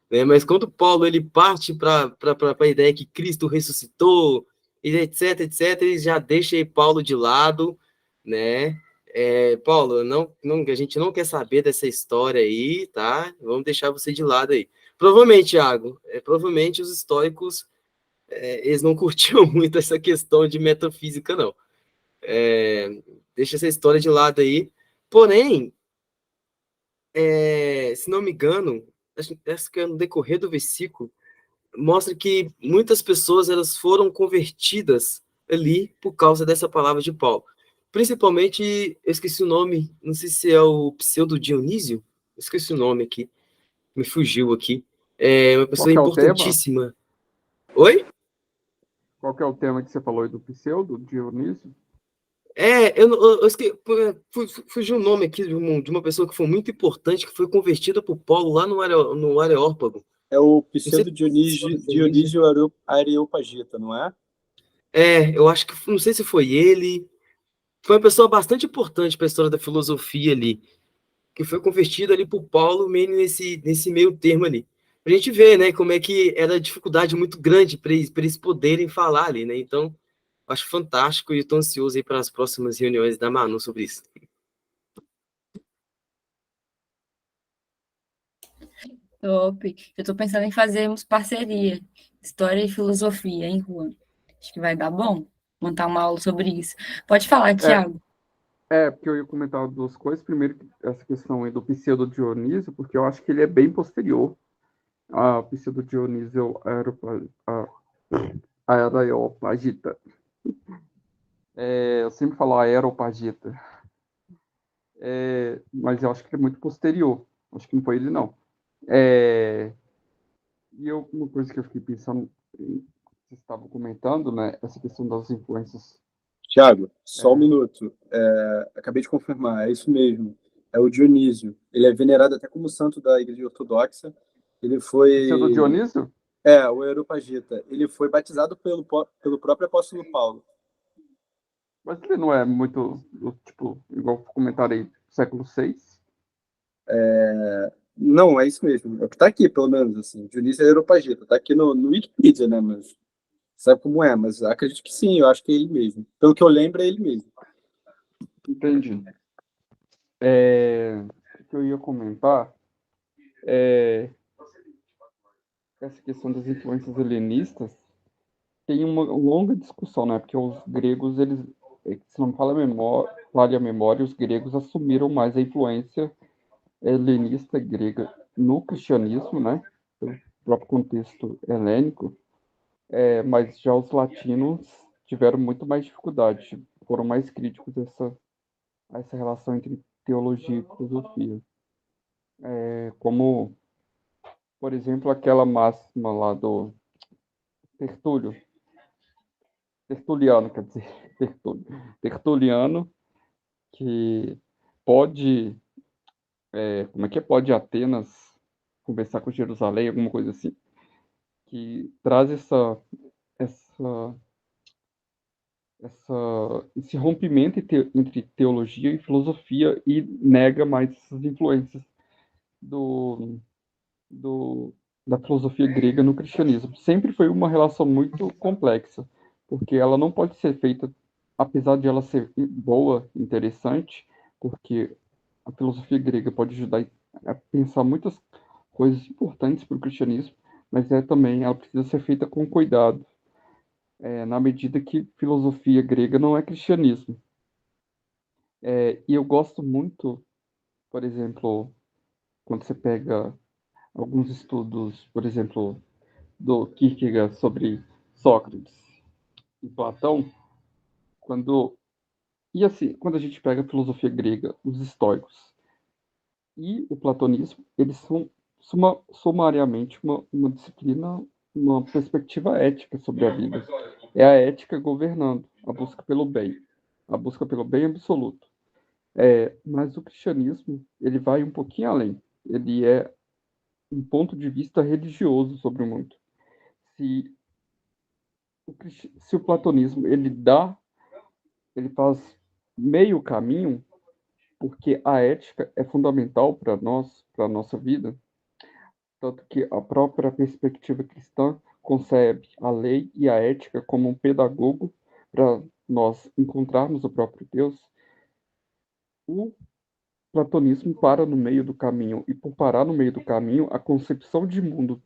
né? Mas quando Paulo ele parte para a ideia que Cristo ressuscitou, e etc, etc, ele já deixa Paulo de lado, né? Paulo, a gente não quer saber dessa história aí, tá? Vamos deixar você de lado aí. Provavelmente, Thiago, provavelmente os estoicos, eles não curtiam muito essa questão de metafísica, não. Deixa essa história de lado aí. Porém, se não me engano, acho que é no decorrer do versículo, mostra que muitas pessoas elas foram convertidas ali por causa dessa palavra de Paulo. Principalmente, eu esqueci o nome, não sei se é o Pseudo Dionísio, eu esqueci o nome aqui, me fugiu aqui. É uma Qual pessoa que é o tema? importantíssima. Oi? Qual que é o tema que você falou aí do Pseudo Dionísio? Eu esqueci, fugiu o nome aqui de uma pessoa que foi muito importante, que foi convertida por Paulo lá no Areópago. É o Não sei Pseudo se Dionísio Areopagita, não é? eu acho que, não sei se foi ele, foi uma pessoa bastante importante para a história da filosofia ali, que foi convertido ali por Paulo meio nesse meio termo ali. A gente vê, né, como é que era dificuldade muito grande para eles poderem falar ali, né? Então, acho fantástico e estou ansioso aí para as próximas reuniões da Manu sobre isso. Top. Eu estou pensando em fazermos parceria, história e filosofia, hein, Juan? Acho que vai dar bom montar uma aula sobre isso. Pode falar, Tiago. Porque eu ia comentar duas coisas. Primeiro, essa questão aí do Pseudo Dionísio, porque eu acho que ele é bem posterior a Pseudo Dionísio Areopagita. Eu sempre falo Areopagita. Mas eu acho que ele é muito posterior. Acho que não foi ele, não. E uma coisa que eu fiquei pensando, vocês estavam comentando, né? Essa questão das influências. Tiago, só um minuto. Acabei de confirmar, é isso mesmo. É o Dionísio. Ele é venerado até como santo da Igreja Ortodoxa. Ele Pseudo foi. Dionísio? O Areopagita. Ele foi batizado pelo próprio apóstolo Paulo. Mas ele não é muito, tipo, igual comentaram aí, século VI? Não, é isso mesmo. É o que tá aqui, pelo menos, assim. Dionísio Areopagita. Tá aqui no Wikipedia, né? Mas sabe como é? Mas acredito que sim, eu acho que é ele mesmo. Pelo que eu lembro, é ele mesmo. Entendi. O que eu ia comentar é essa questão das influências helenistas tem uma longa discussão, né? Porque os gregos, eles, se não falha a memória, os gregos assumiram mais a influência helenista grega no cristianismo, né? Pelo próprio contexto helênico, mas já os latinos tiveram muito mais dificuldade, foram mais críticos a essa relação entre teologia e filosofia. Como, por exemplo, aquela máxima lá do Tertuliano, quer dizer, Tertuliano, que pode, como é que é? Pode Atenas conversar com Jerusalém, alguma coisa assim, que traz essa, esse rompimento entre teologia e filosofia e nega mais essas influências do, do, da filosofia grega no cristianismo. Sempre foi uma relação muito complexa, porque ela não pode ser feita, apesar de ela ser boa, interessante, porque a filosofia grega pode ajudar a pensar muitas coisas importantes para o cristianismo, mas também ela precisa ser feita com cuidado, na medida que filosofia grega não é cristianismo. E eu gosto muito, por exemplo, quando você pega alguns estudos, por exemplo, do Kierkegaard sobre Sócrates e Platão, quando e assim, quando a gente pega a filosofia grega, os estoicos e o platonismo, eles são sumariamente uma disciplina, uma perspectiva ética sobre a vida. É a ética governando, a busca pelo bem, a busca pelo bem absoluto. Mas o cristianismo, ele vai um pouquinho além. Ele é um ponto de vista religioso sobre o mundo. Se se o platonismo ele faz meio caminho, porque a ética é fundamental para nós, para a nossa vida, tanto que a própria perspectiva cristã concebe a lei e a ética como um pedagogo para nós encontrarmos o próprio Deus. O platonismo para no meio do caminho, e por parar no meio do caminho, a concepção de mundo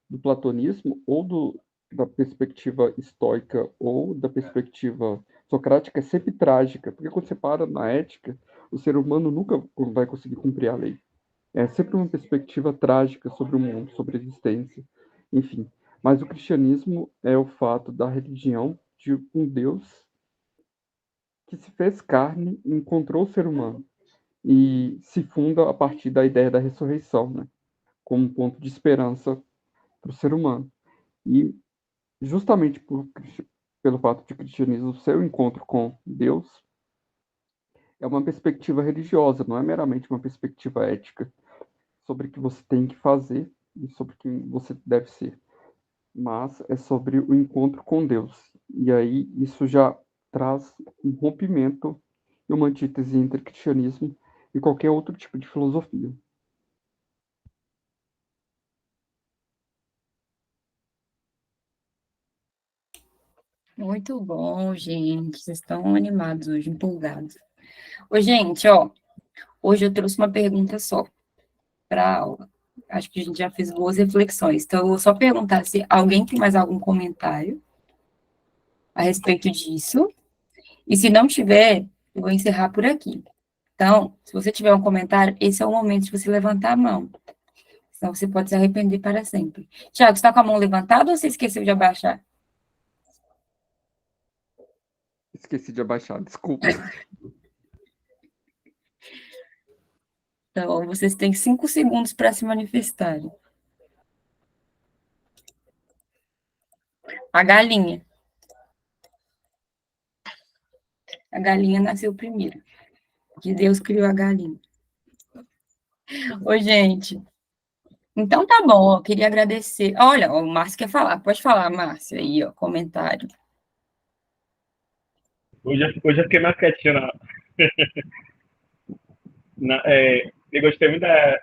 do platonismo ou da perspectiva estoica ou da perspectiva socrática é sempre trágica, porque quando você para na ética, o ser humano nunca vai conseguir cumprir a lei. É sempre uma perspectiva trágica sobre o mundo, sobre a existência, enfim. Mas o cristianismo é o fato da religião de um Deus que se fez carne e encontrou o ser humano e se funda a partir da ideia da ressurreição, né, como um ponto de esperança para o ser humano. E justamente pelo fato de o cristianismo ser o encontro com Deus, é uma perspectiva religiosa, não é meramente uma perspectiva ética sobre o que você tem que fazer e sobre quem você deve ser, mas é sobre o encontro com Deus. E aí isso já traz um rompimento e uma antítese entre cristianismo e qualquer outro tipo de filosofia. Muito bom, gente. Vocês estão animados hoje, empolgados. Ô, gente, ó, hoje eu trouxe uma pergunta só para a aula. Acho que a gente já fez boas reflexões. Então, eu vou só perguntar se alguém tem mais algum comentário a respeito disso. E se não tiver, eu vou encerrar por aqui. Então, se você tiver um comentário, esse é o momento de você levantar a mão. Senão você pode se arrepender para sempre. Tiago, você está com a mão levantada ou você esqueceu de abaixar? Esqueci de abaixar, desculpa. Então, vocês têm 5 segundos para se manifestarem. A galinha. A galinha nasceu primeiro. Que Deus criou a galinha. Ô, gente. Então tá bom, eu queria agradecer. Olha, o Márcio quer falar. Pode falar, Márcio, aí, ó, comentário. Hoje eu fiquei mais quietinho. Eu gostei muito da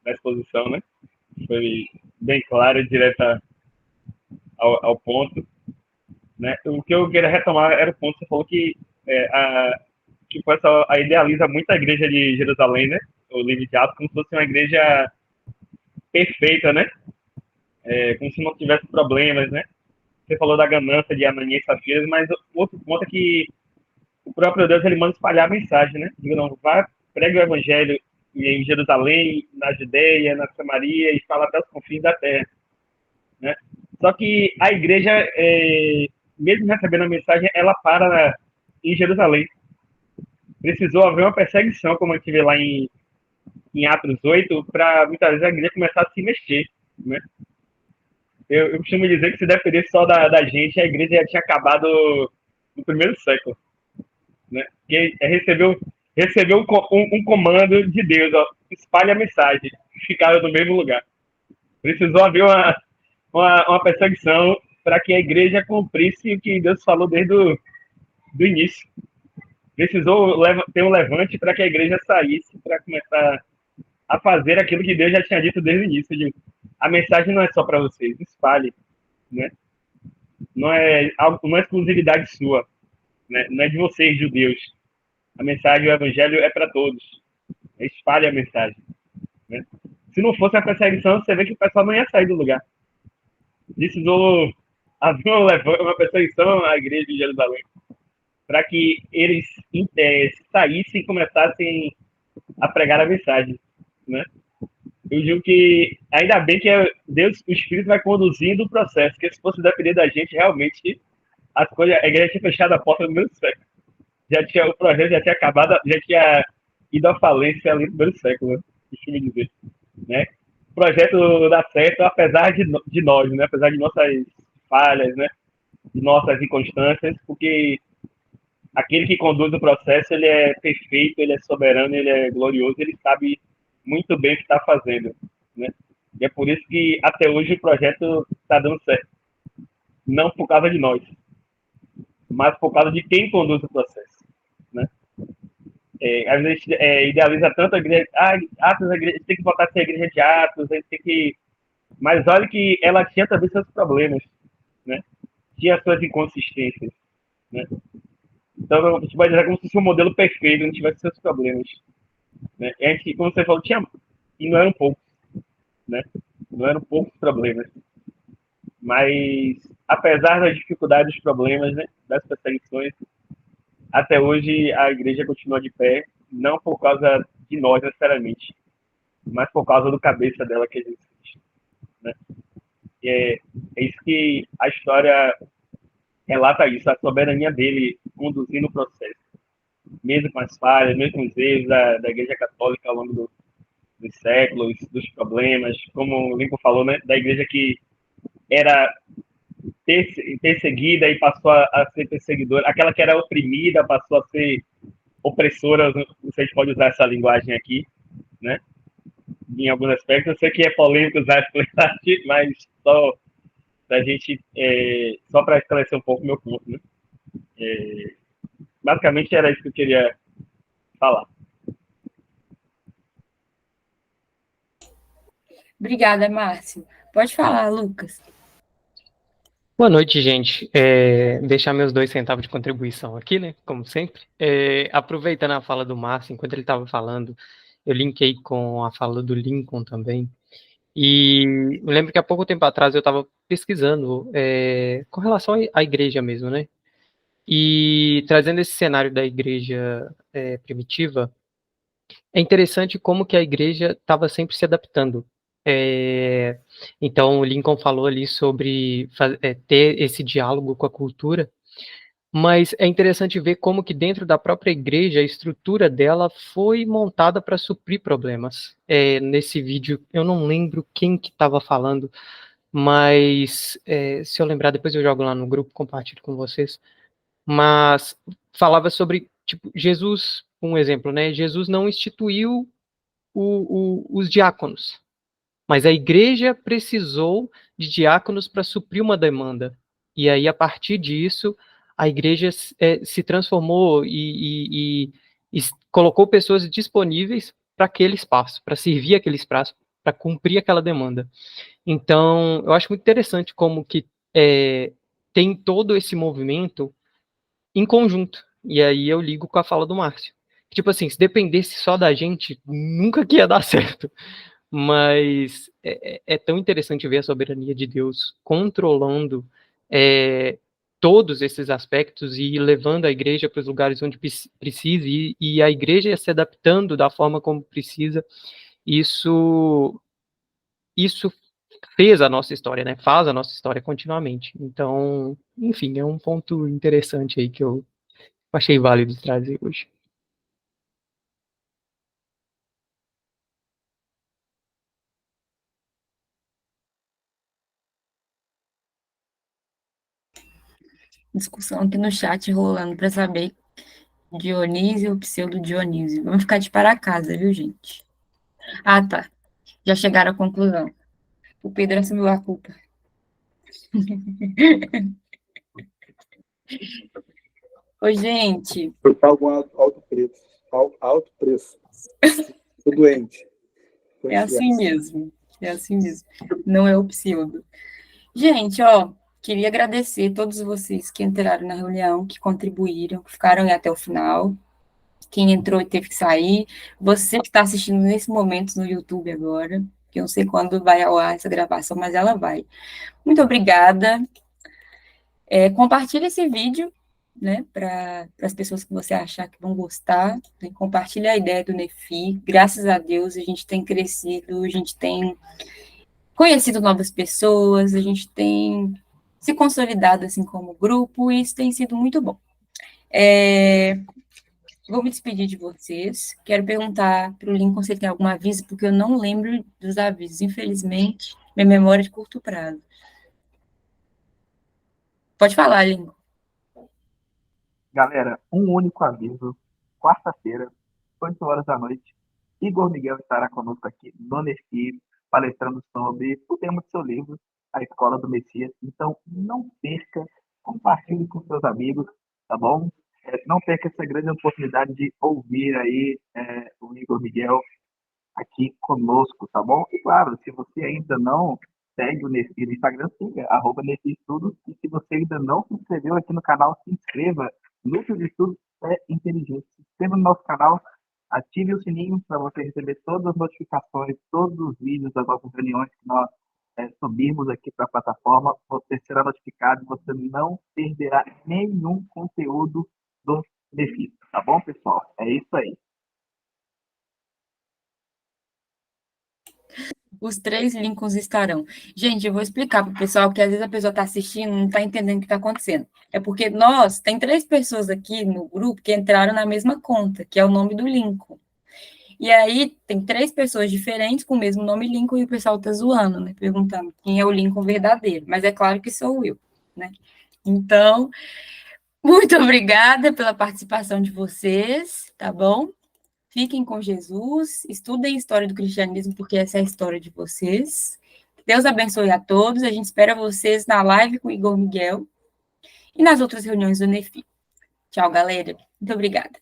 da exposição, né? Foi bem claro e direta ao ponto, né? O que eu queria retomar era o ponto que você falou que o pessoal idealiza muito a igreja de Jerusalém, né? O livro de Atos, como se fosse uma igreja perfeita, né? Como se não tivesse problemas, né? Você falou da ganância de Ananias e Safira, mas o outro ponto é que o próprio Deus ele manda espalhar a mensagem, né? Diga, não, vá, pregue o evangelho em Jerusalém, na Judeia, na Samaria e fala até os confins da terra, né? Só que a igreja, mesmo recebendo a mensagem, ela para em Jerusalém. Precisou haver uma perseguição, como a gente vê lá em Atos 8, para muitas vezes a igreja começar a se mexer, né? Eu costumo dizer que se dependesse só da gente, a igreja já tinha acabado no primeiro século, né? Porque recebeu um comando de Deus, ó, espalhe a mensagem, ficaram no mesmo lugar. Precisou haver uma perseguição para que a igreja cumprisse o que Deus falou desde do início. Precisou ter um levante para que a igreja saísse para começar a fazer aquilo que Deus já tinha dito desde o início. A mensagem não é só para vocês, espalhe, né? Não é exclusividade sua, né? Não é de vocês, judeus. A mensagem, o evangelho é para todos. Espalhe a mensagem, né? Se não fosse a perseguição, você vê que o pessoal não ia sair do lugar. Precisou haver uma perseguição à igreja de Jerusalém para que eles saíssem e começassem a pregar a mensagem, né? Eu digo que ainda bem que Deus, o Espírito vai conduzindo o processo, porque se fosse depender da gente, realmente a igreja tinha fechado a porta no primeiro século. O projeto já tinha acabado, já tinha ido à falência ali no primeiro século, né? Deixa eu me dizer, né? O projeto dá certo, apesar de nós, né? Apesar de nossas falhas, né? De nossas inconstâncias, porque aquele que conduz o processo, ele é perfeito, ele é soberano, ele é glorioso, ele sabe muito bem o que está fazendo, né? E é por isso que até hoje o projeto está dando certo. Não por causa de nós, mas por causa de quem conduz o processo, né? Às vezes a gente idealiza tanto a igreja, Atos, a igreja, tem que botar essa igreja de Atos, a gente tem que... Mas olha que ela tinha também seus problemas, né? Tinha suas inconsistências, né? Então, a gente vai dizer como se fosse um modelo perfeito, não tivesse seus problemas, né? E a gente, como você falou, tinha... E não eram poucos, né? Não eram poucos problemas. Mas, apesar das dificuldades, dos problemas, né? Das perseguições, até hoje a igreja continua de pé, não por causa de nós necessariamente, mas por causa do cabeça dela, que é Jesus, né? E é isso que a história relata, isso, a soberania dele conduzindo o processo, mesmo com as falhas, mesmo com os erros da igreja católica ao longo dos séculos, dos problemas, como o Lincoln falou, né, da igreja que era perseguida e passou a ser perseguidora, aquela que era oprimida passou a ser opressora, vocês podem usar essa linguagem aqui, né, em alguns aspectos. Eu sei que é polêmico usar essa linguagem, mas só pra gente, só para esclarecer um pouco o meu ponto, né. Basicamente era isso que eu queria falar. Obrigada, Márcio. Pode falar, Lucas. Boa noite, gente. Deixar meus 2 centavos de contribuição aqui, né? Como sempre. Aproveitando a fala do Márcio, enquanto ele estava falando, eu linkei com a fala do Lincoln também. E me lembro que há pouco tempo atrás eu estava pesquisando com relação à igreja mesmo, né? E trazendo esse cenário da igreja primitiva, é interessante como que a igreja estava sempre se adaptando. Então, o Lincoln falou ali sobre ter esse diálogo com a cultura, mas é interessante ver como que dentro da própria igreja, a estrutura dela foi montada para suprir problemas. Nesse vídeo, eu não lembro quem que estava falando, mas se eu lembrar, depois eu jogo lá no grupo, compartilho com vocês, mas falava sobre, tipo, Jesus, um exemplo, né? Jesus não instituiu os diáconos, mas a igreja precisou de diáconos para suprir uma demanda. E aí, a partir disso, a igreja se transformou e colocou pessoas disponíveis para aquele espaço, para servir aquele espaço, cumprir aquela demanda. Então, eu acho muito interessante como que tem todo esse movimento em conjunto. E aí eu ligo com a fala do Márcio. Tipo assim, se dependesse só da gente, nunca que ia dar certo. Mas é tão interessante ver a soberania de Deus controlando todos esses aspectos e levando a igreja para os lugares onde precisa, e a igreja se adaptando da forma como precisa. Isso fez a nossa história, né? Faz a nossa história continuamente. Então, enfim, é um ponto interessante aí que eu achei válido trazer hoje. Discussão aqui no chat rolando para saber Dionísio ou pseudo Dionísio. Vamos ficar de para casa, viu, gente? Ah, tá. Já chegaram à conclusão. O Pedro assumiu a culpa. Oi, gente. Por algum alto preço. Alto preço. Tô doente. É assim mesmo. É assim mesmo. Não é o pseudo. Gente, ó, queria agradecer a todos vocês que entraram na reunião, que contribuíram, que ficaram aí até o final. Quem entrou e teve que sair. Você que está assistindo nesse momento no YouTube agora, que eu não sei quando vai ao ar essa gravação, mas ela vai. Muito obrigada. Compartilhe esse vídeo, né, para as pessoas que você achar que vão gostar. Né? Compartilhe a ideia do Nefi. Graças a Deus, a gente tem crescido, a gente tem conhecido novas pessoas, a gente tem se consolidado assim como grupo, e isso tem sido muito bom. Vou me despedir de vocês. Quero perguntar para o Lincoln se ele tem algum aviso, porque eu não lembro dos avisos. Infelizmente, minha memória é de curto prazo. Pode falar, Lincoln. Galera, um único aviso. Quarta-feira, 8 horas da noite, Igor Miguel estará conosco aqui no Nefi, palestrando sobre o tema do seu livro, A Escola do Messias. Então, não perca, compartilhe com seus amigos, tá bom? Não perca essa grande oportunidade de ouvir aí o Igor Miguel aqui conosco, tá bom? E claro, se você ainda não segue o Nefi no Instagram, siga, @NefiEstudos. E se você ainda não se inscreveu aqui no canal, se inscreva. Núcleo de Estudos é Inteligente. Se inscreva no nosso canal, ative o sininho para você receber todas as notificações, todos os vídeos das nossas reuniões que nós subirmos aqui para a plataforma. Você será notificado, você não perderá nenhum conteúdo do Nefi, tá bom, pessoal? É isso aí. Os 3 Lincolns estarão. Gente, eu vou explicar para o pessoal que às vezes a pessoa está assistindo e não está entendendo o que está acontecendo. É porque tem 3 pessoas aqui no grupo que entraram na mesma conta, que é o nome do Lincoln. E aí tem 3 pessoas diferentes com o mesmo nome Lincoln e o pessoal está zoando, né? Perguntando quem é o Lincoln verdadeiro. Mas é claro que sou eu, né? Então, muito obrigada pela participação de vocês, tá bom? Fiquem com Jesus, estudem a história do cristianismo, porque essa é a história de vocês. Deus abençoe a todos. A gente espera vocês na live com o Igor Miguel e nas outras reuniões do Nefi. Tchau, galera. Muito obrigada.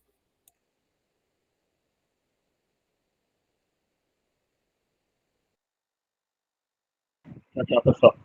Tchau, tchau, pessoal.